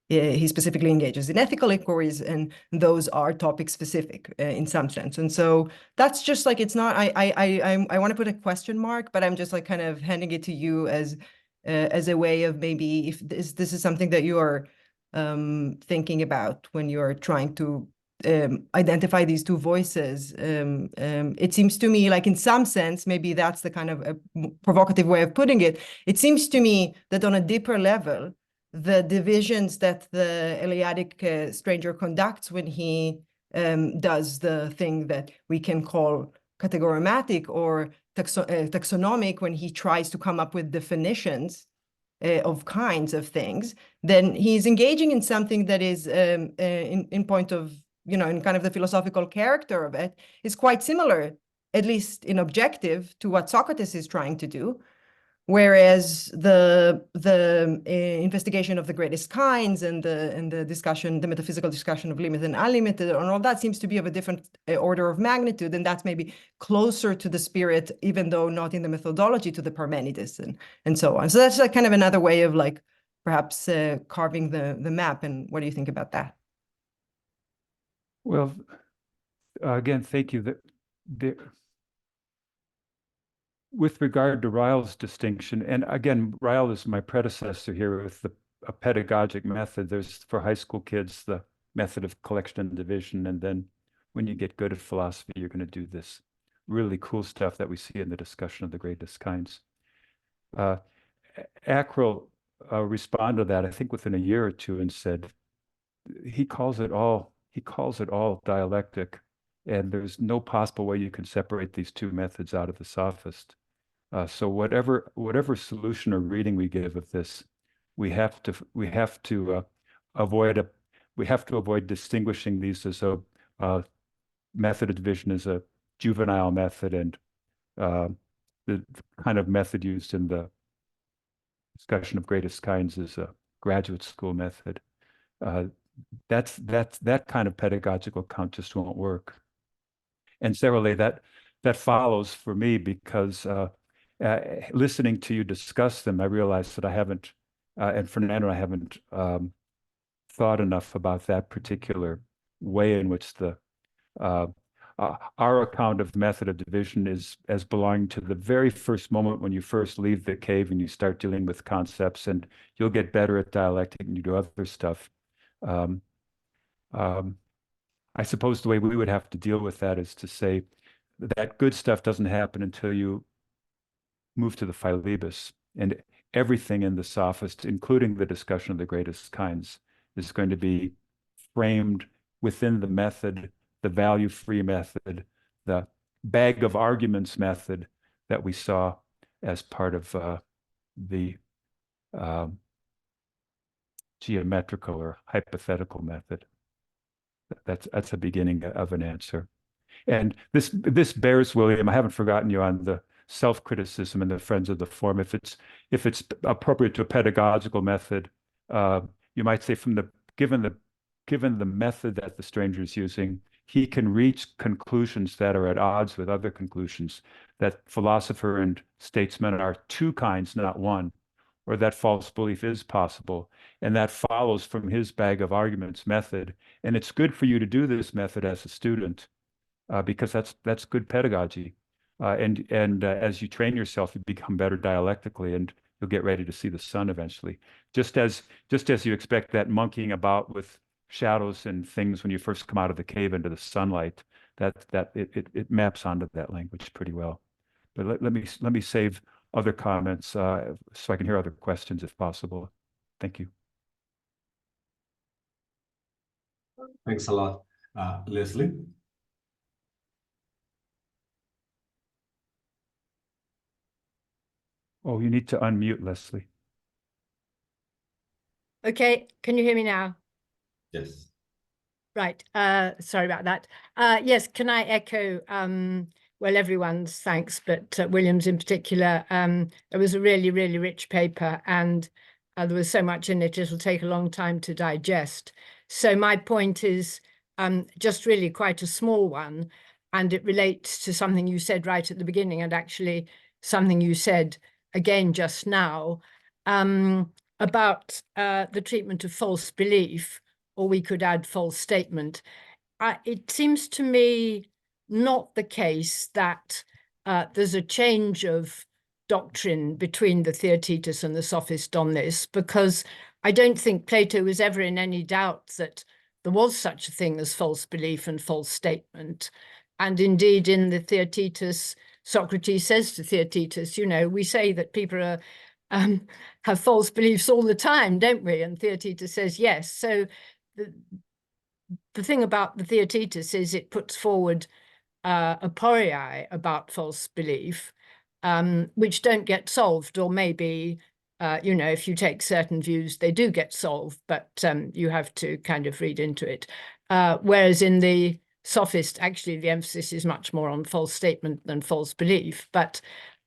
He specifically engages in ethical inquiries, and those are topic specific in some sense. And so that's just like, it's not, I want to put a question mark, but I'm just like kind of handing it to you as as a way of maybe if this is something that you are thinking about when you're trying to identify these two voices. It seems to me like in some sense, maybe that's the kind of a provocative way of putting it. It seems to me that on a deeper level, the divisions that the Eliadic stranger conducts when he does the thing that we can call categorematic or taxonomic, when he tries to come up with definitions of kinds of things, then he's engaging in something that is in point of, in kind of the philosophical character of it, is quite similar, at least in objective, to what Socrates is trying to do. Whereas the investigation of the greatest kinds and the discussion, the metaphysical discussion of limited and unlimited, and all that seems to be of a different order of magnitude, and that's maybe closer to the spirit, even though not in the methodology, to the Parmenides and so on. So that's like kind of another way of like perhaps carving the map. And what do you think about that? Well, again, thank you. With regard to Ryle's distinction, and again, Ryle is my predecessor here with a pedagogic method. There's, for high school kids, the method of collection and division. And then when you get good at philosophy, you're going to do this really cool stuff that we see in the discussion of the greatest kinds. Ackrell responded to that, I think, within a year or two, and said, he calls it all dialectic. And there's no possible way you can separate these two methods out of the sophist. So whatever solution or reading we give of this, we have to avoid distinguishing these as a method of division as a juvenile method, and the kind of method used in the discussion of greatest kinds is a graduate school method. That kind of pedagogical count just won't work. And similarly, that follows for me, because listening to you discuss them, I realized that I haven't, and Fernando, I haven't thought enough about that particular way in which our account of method of division is as belonging to the very first moment when you first leave the cave and you start dealing with concepts, and you'll get better at dialectic and you do other stuff. I suppose the way we would have to deal with that is to say that good stuff doesn't happen until you move to the Philebus, and everything in the sophist, including the discussion of the greatest kinds, is going to be framed within the method, the value-free method, the bag of arguments method that we saw as part of the geometrical or hypothetical method. That's a beginning of an answer. And this bears, William, I haven't forgotten you on the self-criticism and the friends of the form. If it's appropriate to a pedagogical method, you might say given the method that the stranger is using, he can reach conclusions that are at odds with other conclusions, that philosopher and statesman are two kinds, not one, or that false belief is possible. And that follows from his bag of arguments method. And it's good for you to do this method as a student, because that's good pedagogy. And as you train yourself, you become better dialectically, and you'll get ready to see the sun eventually. Just as you expect that monkeying about with shadows and things when you first come out of the cave into the sunlight, it maps onto that language pretty well. But let me save other comments so I can hear other questions if possible. Thank you. Thanks a lot. Leslie? Oh, you need to unmute, Leslie. Okay, can you hear me now? Yes. Right, sorry about that. Yes, can I echo, well, everyone's thanks, but William's in particular. It was a really, really rich paper, and there was so much in it, it'll take a long time to digest. So my point is just really quite a small one, and it relates to something you said right at the beginning, and actually something you said again just now, about the treatment of false belief, or we could add false statement. It seems to me not the case that there's a change of doctrine between the Theaetetus and the Sophist on this, because I don't think Plato was ever in any doubt that there was such a thing as false belief and false statement. And indeed, in the Theaetetus, Socrates says to Theaetetus, you know, we say that people are have false beliefs all the time, don't we? And Theaetetus says yes. So the thing about the Theaetetus is it puts forward aporiae about false belief, which don't get solved, or maybe, you know, if you take certain views, they do get solved, but you have to kind of read into it. Whereas in the Sophist, actually, the emphasis is much more on false statement than false belief. But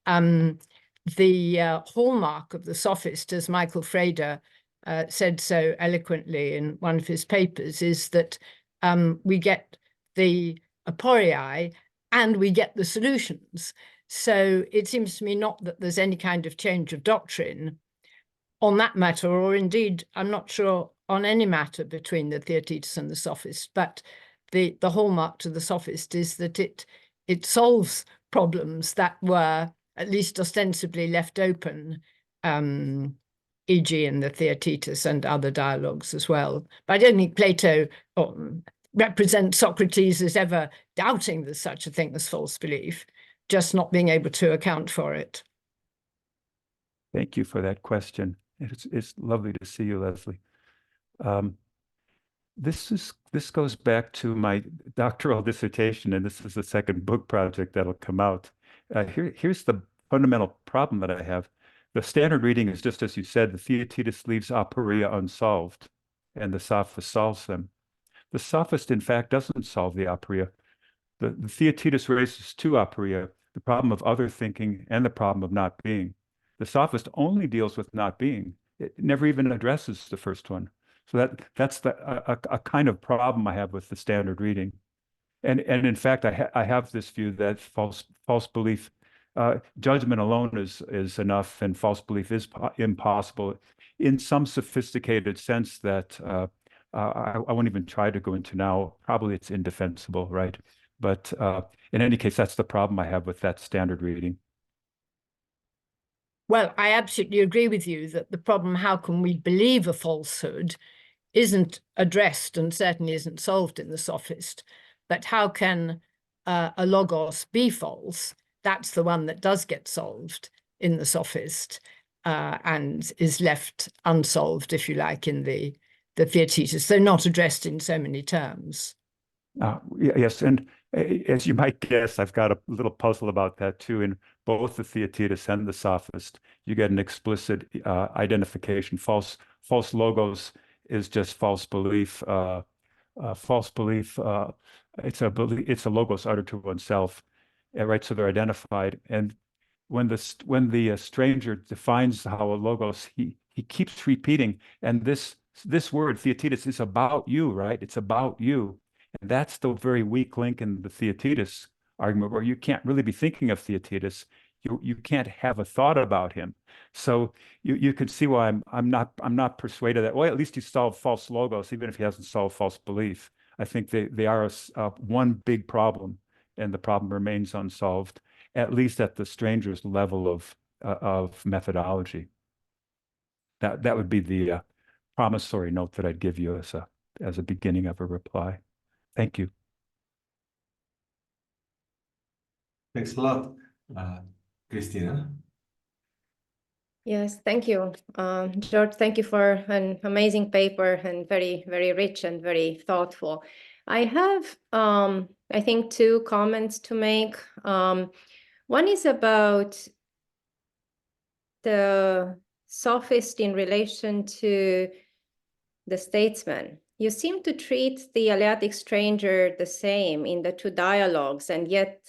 the hallmark of the Sophist, as Michael Frader said so eloquently in one of his papers, is that we get the aporiae and we get the solutions. So it seems to me not that there's any kind of change of doctrine on that matter, or indeed, I'm not sure on any matter between the Theaetetus and the Sophist, but the hallmark to the Sophist is that it solves problems that were at least ostensibly left open, e.g. in the Theaetetus and other dialogues as well. But I don't think Plato represents Socrates as ever doubting there's such a thing as false belief, just not being able to account for it. Thank you for that question. It's lovely to see you, Leslie. This goes back to my doctoral dissertation, and this is the second book project that'll come out. Here's the fundamental problem that I have. The standard reading is just as you said, the Theaetetus leaves aporia unsolved, and the Sophist solves them. The Sophist, in fact, doesn't solve the aporia. The Theaetetus raises two aporia, the problem of other thinking and the problem of not being. The Sophist only deals with not being. It never even addresses the first one. So that's a kind of problem I have with the standard reading. And in fact, I have this view that false belief, judgment alone is enough, and false belief is impossible in some sophisticated sense that I won't even try to go into now. Probably it's indefensible, right? But in any case, that's the problem I have with that standard reading. Well, I absolutely agree with you that the problem, how can we believe a falsehood, isn't addressed and certainly isn't solved in the Sophist. But how can a logos be false? That's the one that does get solved in the Sophist and is left unsolved, if you like, in the Theaetetus, though not addressed in so many terms. Yes, and as you might guess, I've got a little puzzle about that too. In both the Theaetetus and the Sophist, you get an explicit identification. False logos is just false belief. False belief, it's a logos uttered to oneself, right? So they're identified. And when the stranger defines how a logos, he keeps repeating, and this word Theaetetus is about you, right? It's about you. And that's the very weak link in the Theaetetus argument, where you can't really be thinking of Theaetetus. You can't have a thought about him. So you can see why I'm not persuaded that, well, at least he solved false logos, even if he hasn't solved false belief. I think they are one big problem, and the problem remains unsolved, at least at the stranger's level of methodology. That would be the promissory note that I'd give you as a beginning of a reply. Thank you. Thanks a lot, Christina. Yes, thank you, George. Thank you for an amazing paper and very, very rich and very thoughtful. I have, I think, two comments to make. One is about the Sophist in relation to the statesman. You seem to treat the Eleatic stranger the same in the two dialogues, and yet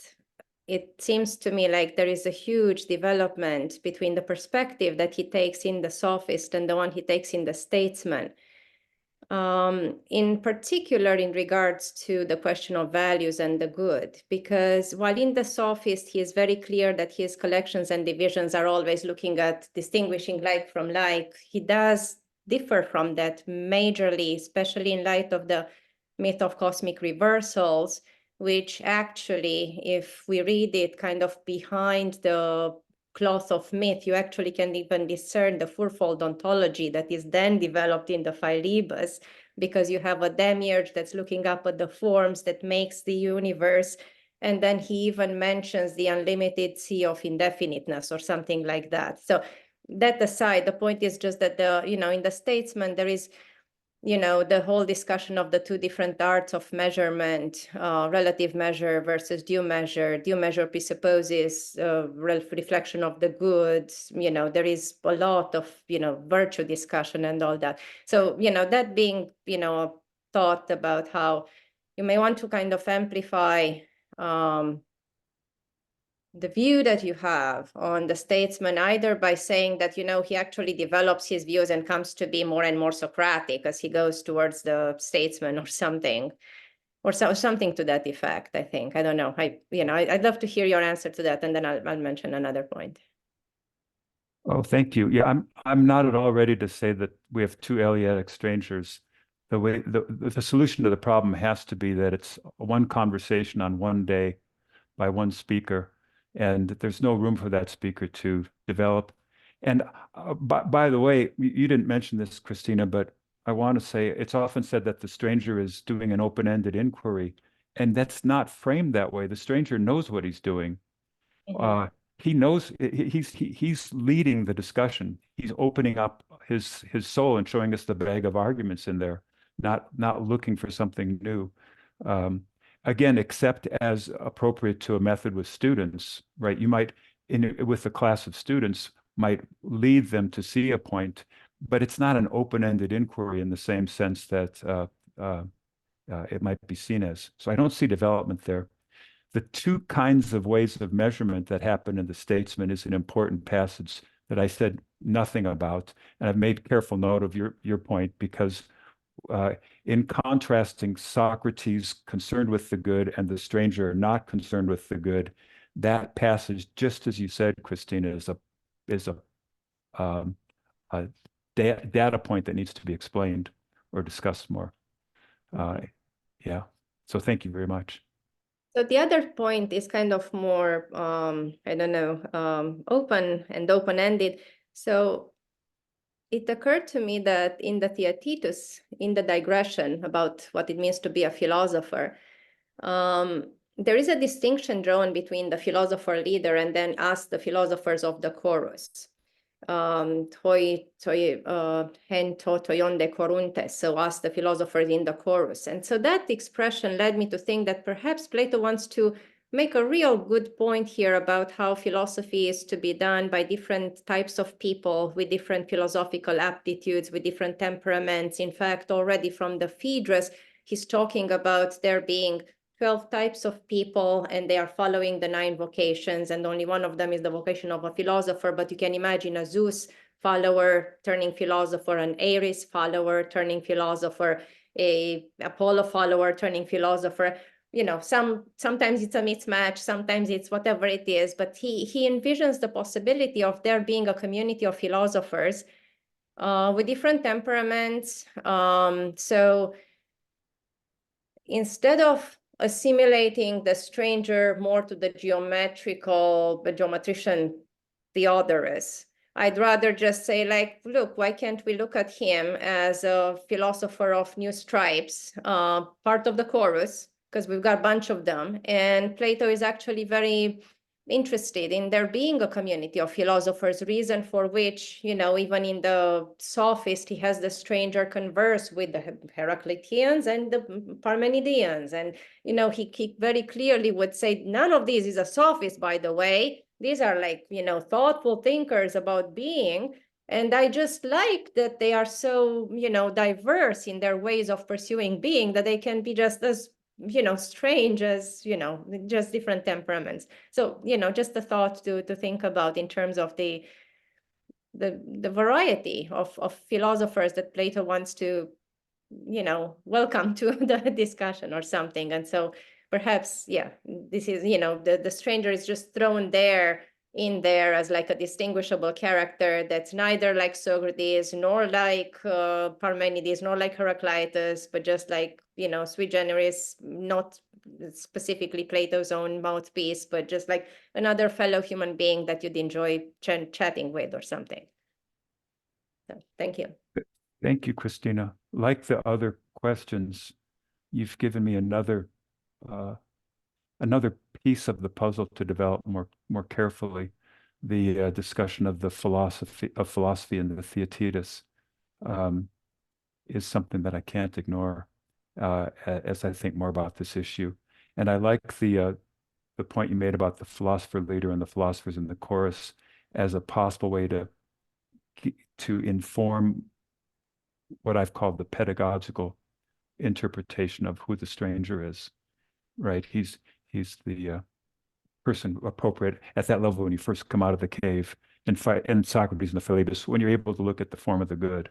it seems to me like there is a huge development between the perspective that he takes in the Sophist and the one he takes in the statesman. In particular, in regards to the question of values and the good, because while in the Sophist, he is very clear that his collections and divisions are always looking at distinguishing like from like, he does differ from that majorly, especially in light of the myth of cosmic reversals, which actually, if we read it kind of behind the cloth of myth, you actually can even discern the fourfold ontology that is then developed in the Philebus, because you have a demiurge that's looking up at the forms that makes the universe. And then he even mentions the unlimited sea of indefiniteness or something like that. So that aside, the point is just that in the Statesman, there is, the whole discussion of the two different arts of measurement, relative measure versus due measure. Due measure presupposes reflection of the good. There is a lot of, virtue discussion and all that. So, that being, a thought about how you may want to kind of amplify the view that you have on the Statesman, either by saying that, he actually develops his views and comes to be more and more Socratic as he goes towards the Statesman or something, or something to that effect, I think. I don't know. I'd love to hear your answer to that, and then I'll mention another point. Oh, thank you. Yeah, I'm not at all ready to say that we have two Eleatic strangers. The way the solution to the problem has to be that it's one conversation on one day by one speaker, and there's no room for that speaker to develop. And by the way, you didn't mention this, Christina, but I want to say it's often said that the stranger is doing an open-ended inquiry, and that's not framed that way. The stranger knows what he's doing. Mhm. He knows he's leading the discussion. He's opening up his soul and showing us the bag of arguments in there, not looking for something new. Again, except as appropriate to a method with students, right? You might, with a class of students, might lead them to see a point, but it's not an open-ended inquiry in the same sense that it might be seen as. So I don't see development there. The two kinds of ways of measurement that happen in the Statesman is an important passage that I said nothing about, and I've made careful note of your point, because in contrasting Socrates concerned with the good and the stranger not concerned with the good, that passage, just as you said, Christina, is a data point that needs to be explained or discussed more. Yeah. So thank you very much. So the other point is kind of more, I don't know, open and open-ended. So it occurred to me that in the Theaetetus, in the digression about what it means to be a philosopher, there is a distinction drawn between the philosopher leader and then us, the philosophers of the chorus. Toi hento toionde coruntes, so us, the philosophers in the chorus. And so that expression led me to think that perhaps Plato wants to make a real good point here about how philosophy is to be done by different types of people with different philosophical aptitudes, with different temperaments. In fact, already from the Phaedrus, he's talking about there being 12 types of people, and they are following the 9 vocations, and only one of them is the vocation of a philosopher. But you can imagine a Zeus follower turning philosopher, an Ares follower turning philosopher, a Apollo follower turning philosopher. Sometimes it's a mismatch, sometimes it's whatever it is, but he envisions the possibility of there being a community of philosophers with different temperaments. So instead of assimilating the stranger more to the geometrician Theodorus, I'd rather just say, look, why can't we look at him as a philosopher of new stripes, part of the chorus, because we've got a bunch of them. And Plato is actually very interested in there being a community of philosophers, reason for which, even in the Sophist, he has the stranger converse with the Heracliteans and the Parmenideans. And, he very clearly would say, none of these is a Sophist, by the way. These are thoughtful thinkers about being. And I just like that they are so, diverse in their ways of pursuing being, that they can be just as strange as, just different temperaments. So, just a thought to think about in terms of the variety of philosophers that Plato wants to, welcome to the discussion or something. And so perhaps, this is, the stranger is just thrown there in there as like a distinguishable character that's neither like Socrates nor like Parmenides nor like Heraclitus, but just like, you know, sui generis, not specifically Plato's own mouthpiece, but just like another fellow human being that you'd enjoy chatting with or something. So, thank you. Thank you, Christina. Like the other questions, you've given me another piece of the puzzle to develop more carefully. The discussion of the philosophy and the Theaetetus is something that I can't ignore as I think more about this issue. And I like the point you made about the philosopher leader and the philosophers in the chorus as a possible way to inform what I've called the pedagogical interpretation of who the stranger is, right? He's the person appropriate at that level when you first come out of the cave and fight, and Socrates and the Philebus, when you're able to look at the form of the good.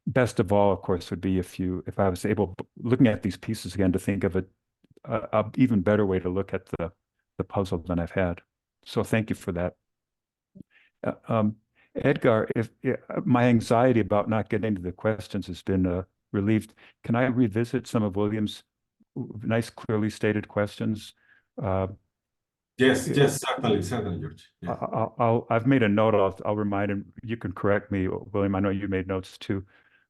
Best of all, of course, would be if I was able, looking at these pieces again, to think of a even better way to look at the puzzle than I've had. So thank you for that. Edgar, if my anxiety about not getting to the questions has been relieved, can I revisit some of William's nice, clearly stated questions? Yes, certainly, George. Yeah. I've made a note. I'll remind him. You can correct me, William. I know you made notes too.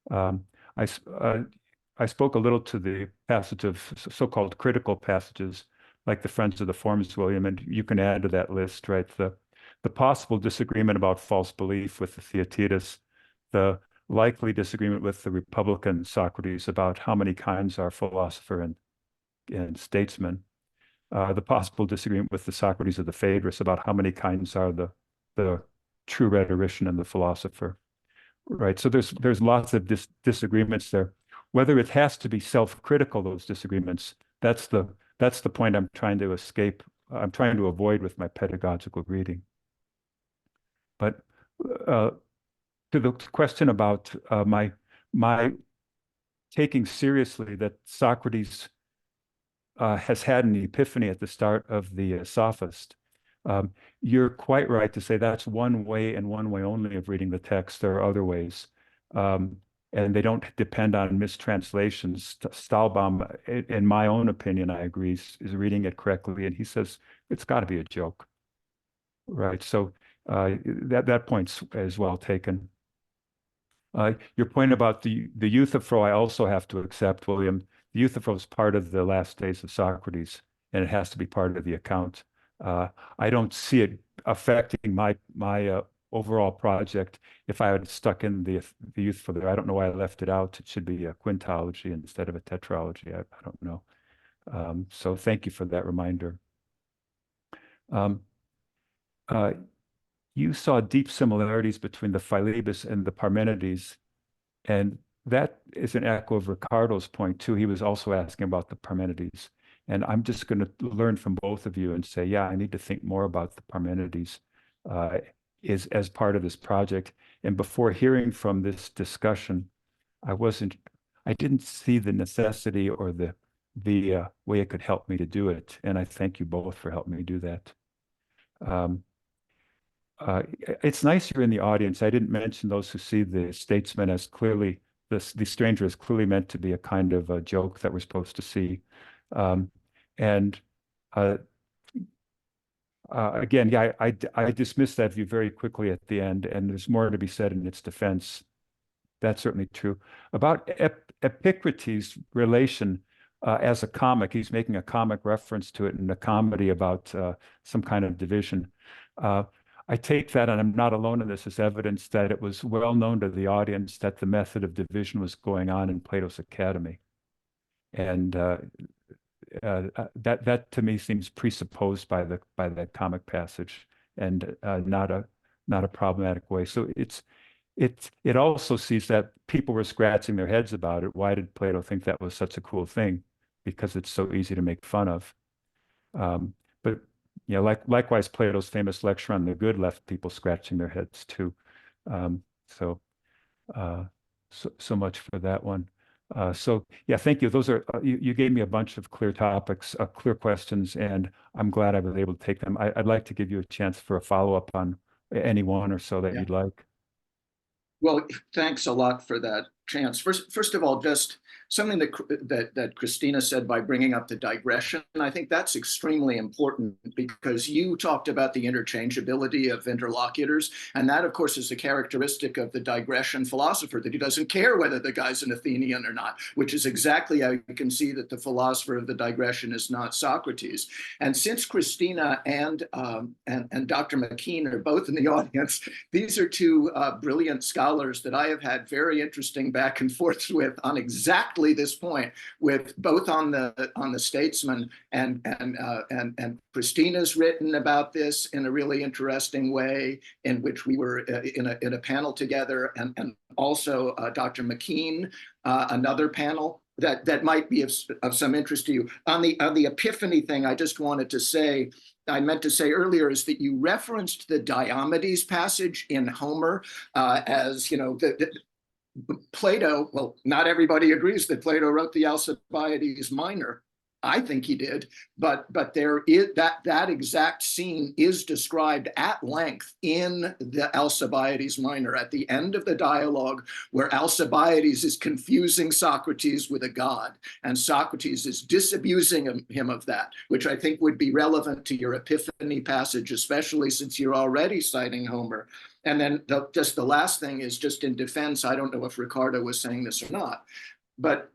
I spoke a little to the passage of so-called critical passages, like the Friends of the Forms, William, and you can add to that list, right? The possible disagreement about false belief with the Theaetetus, the likely disagreement with the Republican Socrates about how many kinds are philosopher and statesman, the possible disagreement with the Socrates of the Phaedrus about how many kinds are the true rhetorician and the philosopher, right? So there's lots of disagreements there. Whether it has to be self-critical, those disagreements, that's the point I'm trying to escape. I'm trying to avoid with my pedagogical reading. But to the question about my taking seriously that Socrates has had an epiphany at the start of the Sophist, you're quite right to say that's one way and one way only of reading the text. There are other ways, and they don't depend on mistranslations. Stahlbaum, in my own opinion, I agree, is reading it correctly, and he says it's got to be a joke, right? So that point's as well taken. Your point about the Euthyphro, I also have to accept, William. The Euthyphro is part of the last days of Socrates, and it has to be part of the account. I don't see it affecting my overall project if I had stuck in the Euthyphro there. I don't know why I left it out. It should be a quintology instead of a tetralogy. I don't know. So thank you for that reminder. You saw deep similarities between the Philebus and the Parmenides, and that is an echo of Ricardo's point too. He was also asking about the Parmenides, and I'm just going to learn from both of you and say, yeah, I need to think more about the Parmenides as part of this project. And before hearing from this discussion, I didn't see the necessity or the way it could help me to do it, and I thank you both for helping me do that. It's nice you're in the audience. I didn't mention those who see the statesman as clearly, the stranger is clearly meant to be a kind of a joke that we're supposed to see. Again, yeah, I dismissed that view very quickly at the end, and there's more to be said in its defense. That's certainly true. About Epicrates' relation as a comic, he's making a comic reference to it in a comedy about some kind of division. I take that, and I'm not alone in this, as evidence that it was well known to the audience that the method of division was going on in Plato's Academy. And that to me seems presupposed by that comic passage, and not a problematic way. So it also sees that people were scratching their heads about it. Why did Plato think that was such a cool thing? Because it's so easy to make fun of. But you know, likewise, Plato's famous lecture on the good left people scratching their heads too. So much for that one. So yeah, thank you. Those are you gave me a bunch of clear topics, clear questions, and I'm glad I was able to take them. I'd like to give you a chance for a follow-up on any one or so that Yeah. you'd like. Well, thanks a lot for that chance. First of all, just something that Christina said by bringing up the digression. I think that's extremely important because you talked about the interchangeability of interlocutors. And that, of course, is a characteristic of the digression philosopher, that he doesn't care whether the guy's an Athenian or not, which is exactly how you can see that the philosopher of the digression is not Socrates. And since Christina and Dr. McKean are both in the audience, these are two brilliant scholars that I have had very interesting back and forth with on exactly this point, with both on the Statesman and Christina's written about this in a really interesting way, in which we were in a panel together, and also Dr. McKean, another panel that might be of some interest to you. On the epiphany thing, I just wanted to say, I meant to say earlier, is that you referenced the Diomedes passage in Homer as, you know, Plato. Well, not everybody agrees that Plato wrote the Alcibiades Minor. I think he did, but there is that exact scene is described at length in the Alcibiades Minor at the end of the dialogue, where Alcibiades is confusing Socrates with a god, and Socrates is disabusing him of that, which I think would be relevant to your Epiphany passage, especially since you're already citing Homer. And then just the last thing is, just in defense, I don't know if Ricardo was saying this or not, but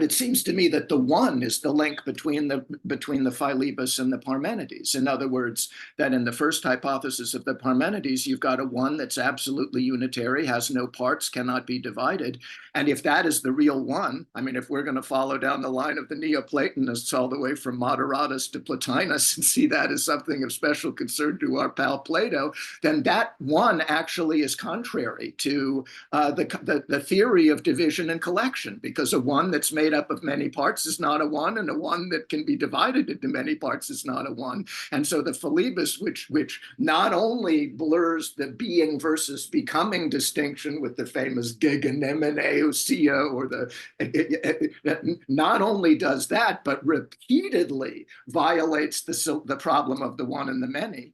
it seems to me that the one is the link between the Philebus and the Parmenides. In other words, that in the first hypothesis of the Parmenides, you've got a one that's absolutely unitary, has no parts, cannot be divided. And if that is the real one, I mean, if we're going to follow down the line of the Neoplatonists all the way from Moderatus to Plotinus and see that as something of special concern to our pal Plato, then that one actually is contrary to the theory of division and collection, because a one that's made up of many parts is not a one, and a one that can be divided into many parts is not a one. And so the Philebus, which not only blurs the being versus becoming distinction with the famous gegenemeneousia, or not only does that, but repeatedly violates the problem of the one and the many,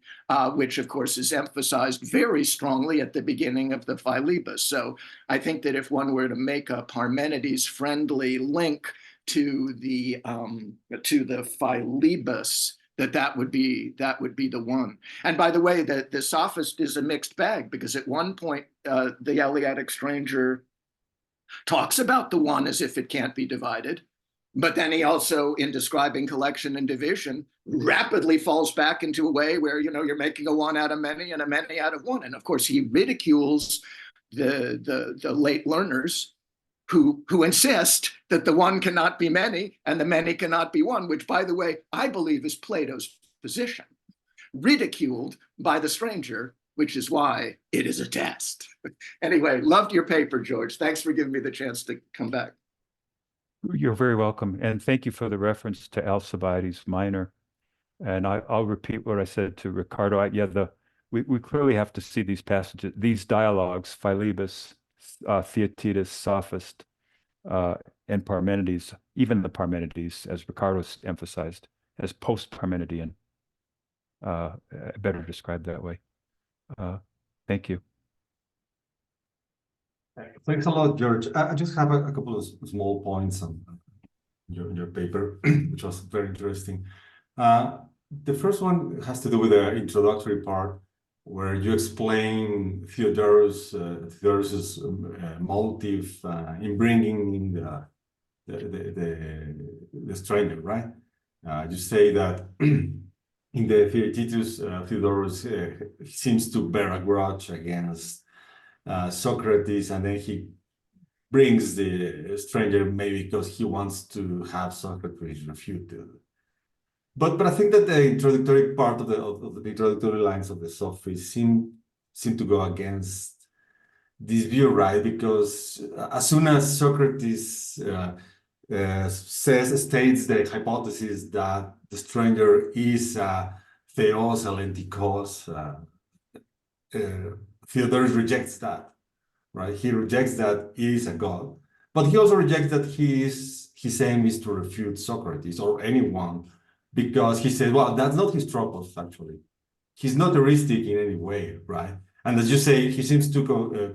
which of course is emphasized very strongly at the beginning of the Philebus. So I think that if one were to make a Parmenides-friendly link to the Philebus, that would be the one. And by the way, the sophist is a mixed bag, because at one point the Eleatic stranger talks about the one as if it can't be divided, but then he also, in describing collection and division, rapidly falls back into a way where, you know, you're making a one out of many and a many out of one. And of course, he ridicules the late learners who insist that the one cannot be many and the many cannot be one, which, by the way, I believe is Plato's position, ridiculed by the stranger, which is why it is a test. Anyway, loved your paper, George. Thanks for giving me the chance to come back. You're very welcome. And thank you for the reference to Alcibiades Minor. And I'll repeat what I said to Ricardo. We clearly have to see these passages, these dialogues, Philebus, Theaetetus, Sophist, and Parmenides, even the Parmenides, as Ricardo emphasized, as post-Parmenidean, better described that way. Thank you. Thanks a lot, George. I just have a couple of small points on your paper, which was very interesting. The first one has to do with the introductory part, where you explain Theodorus's motive in bringing in the stranger, right? You say that in the Theaetetus, Theodorus seems to bear a grudge against Socrates, and then he brings the stranger maybe because he wants to have Socrates refuted. But I think that the introductory part of the introductory lines of the Sophists seem to go against this view, right? Because as soon as Socrates states the hypothesis that the stranger is theos elentikos, Theodorus rejects that, right? He rejects that he is a god. but he also rejects that his aim is to refute Socrates or anyone, because he said, well, that's not his tropos, actually. He's not heuristic in any way, right? And as you say, he seems to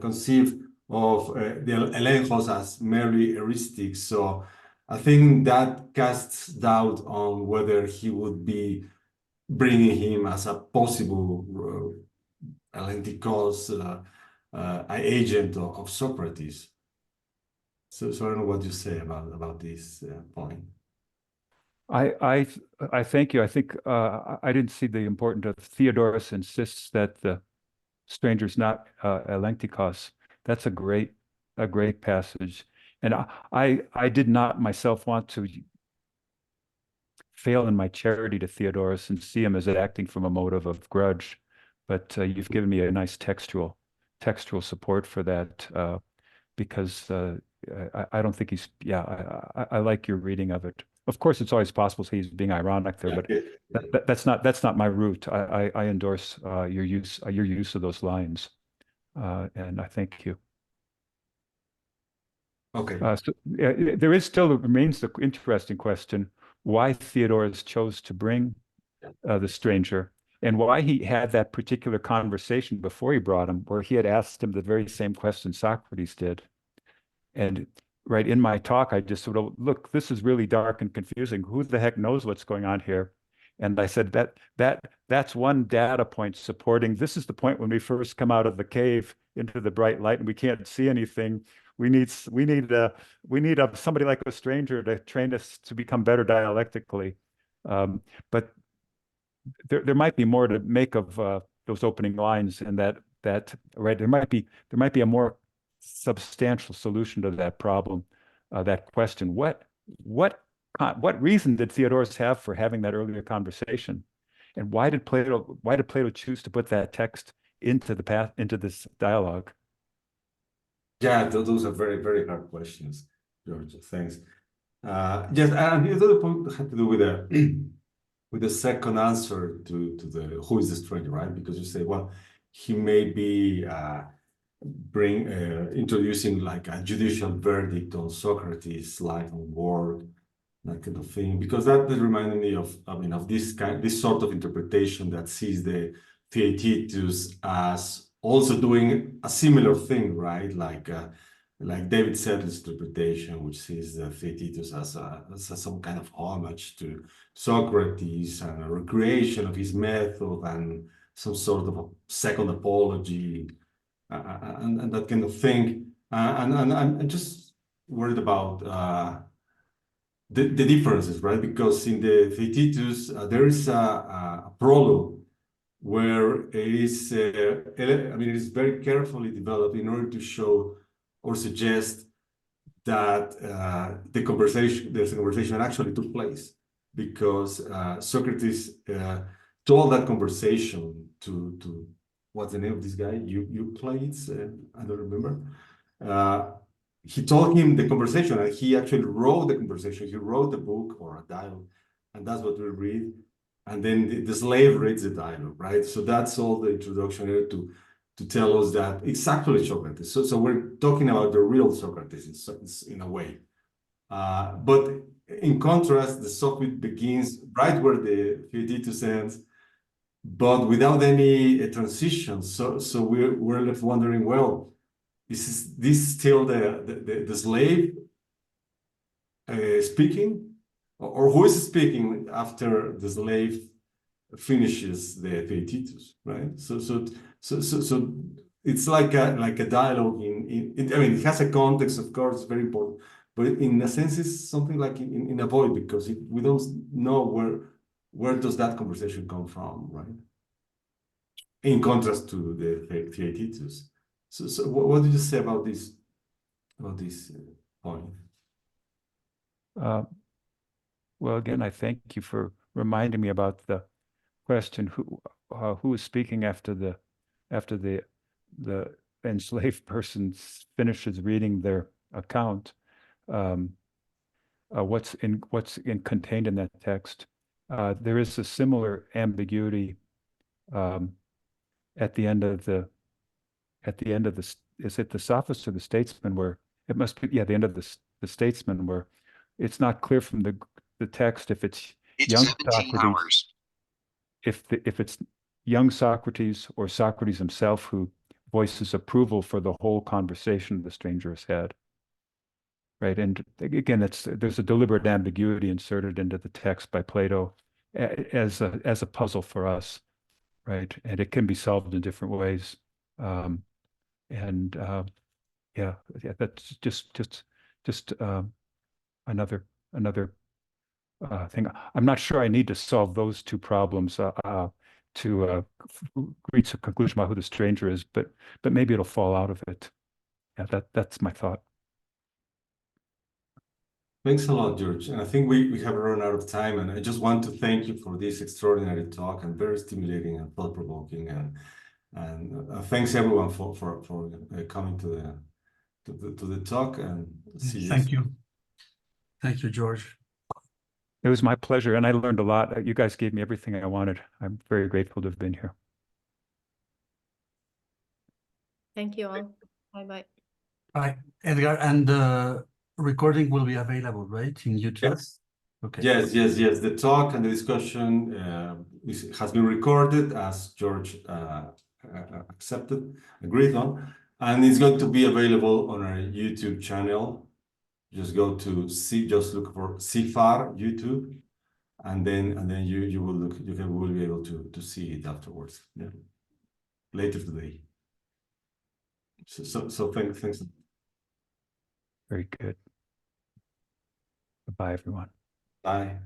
conceive of the Elenchos as merely heuristic. So I think that casts doubt on whether he would be bringing him as a possible Elenchos agent of Socrates. So I don't know what you say about this point. I thank you. I think I didn't see the importance of Theodorus insists that the stranger's not Elenchikos. That's a great passage, and I did not myself want to fail in my charity to Theodorus and see him as acting from a motive of grudge, but you've given me a nice textual support for that, because I don't think he's, I like your reading of it. Of course, it's always possible he's being ironic there, but that's not my route. I endorse your use of those lines, and I thank you. Okay. So there remains the interesting question: why Theodorus chose to bring the stranger, and why he had that particular conversation before he brought him, where he had asked him the very same question Socrates did. And right in my talk, I just sort of, look, this is really dark and confusing. Who the heck knows what's going on here? And I said that's one data point supporting, this is the point when we first come out of the cave into the bright light and we can't see anything. We need somebody like a stranger to train us to become better dialectically. But there might be more to make of those opening lines, and that right, there might be a more substantial solution to that problem, that question. What reason did Theodorus have for having that earlier conversation, and why did Plato choose to put that text into this dialogue? Yeah, those are very, very hard questions, George. Thanks. Yes, and the other point had to do with the second answer to the who is the stranger, right? Because you say, well, he may be introducing like a judicial verdict on Socrates' life and work, that kind of thing. Because that reminded me of this sort of interpretation that sees the Theaetetus as also doing a similar thing, right? Like David Sedley's interpretation, which sees the Theaetetus as some kind of homage to Socrates and a recreation of his method and some sort of a second apology, and that kind of thing. And I'm just worried about the differences, right? Because in the Theaetetus, there is a prologue where it is, it is very carefully developed in order to show or suggest that there's a conversation actually took place, because Socrates told that conversation to what's the name of this guy? Euclides? I don't remember. He told him the conversation, and he actually wrote the conversation. He wrote the book or a dialogue, and that's what we read. And then the slave reads the dialogue, right? So that's all the introduction here to tell us that it's actually Socrates. So we're talking about the real Socrates in a way. But in contrast, the Sophist begins right where the Theaetetus ends, but without any transition. So we're left wondering, well, is this still the slave speaking, or who is speaking after the slave finishes the Theaetetus, right? So it's like a dialogue it has a context, of course, it's very important, but in a sense it's something like in a void, because we don't know where does that conversation come from, right? In contrast to the Theaetetus. So what did you say about this point? Well, again, I thank you for reminding me about the question: who is speaking after the enslaved person finishes reading their account? What's contained in that text? There is a similar ambiguity at the end of the is it the Sophist or the Statesman, where it must be, yeah, the end of the Statesman, where it's not clear from the text if it's young Socrates, if it's young Socrates or Socrates himself who voices approval for the whole conversation the stranger has had. Right. And again, there's a deliberate ambiguity inserted into the text by Plato as a puzzle for us. Right. And it can be solved in different ways. Yeah, that's just another thing. I'm not sure I need to solve those two problems to reach a conclusion about who the stranger is, but maybe it'll fall out of it. Yeah, that's my thought. Thanks a lot, George. And I think we have run out of time, and I just want to thank you for this extraordinary talk and very stimulating and thought-provoking. And thanks everyone for coming to the talk, and see you. Thank you. Thank you, George. It was my pleasure, and I learned a lot. You guys gave me everything I wanted. I'm very grateful to have been here. Thank you all. Bye-bye. Bye, Edgar. And the recording will be available, right, in YouTube? Yes. Okay. Yes. The talk and the discussion has been recorded, as George agreed on, and it's going to be available on our YouTube channel. Just go to just look for SIFAR YouTube, and then you will be able to see it afterwards. Yeah, later today. So thanks. Very good. Bye, everyone. Bye.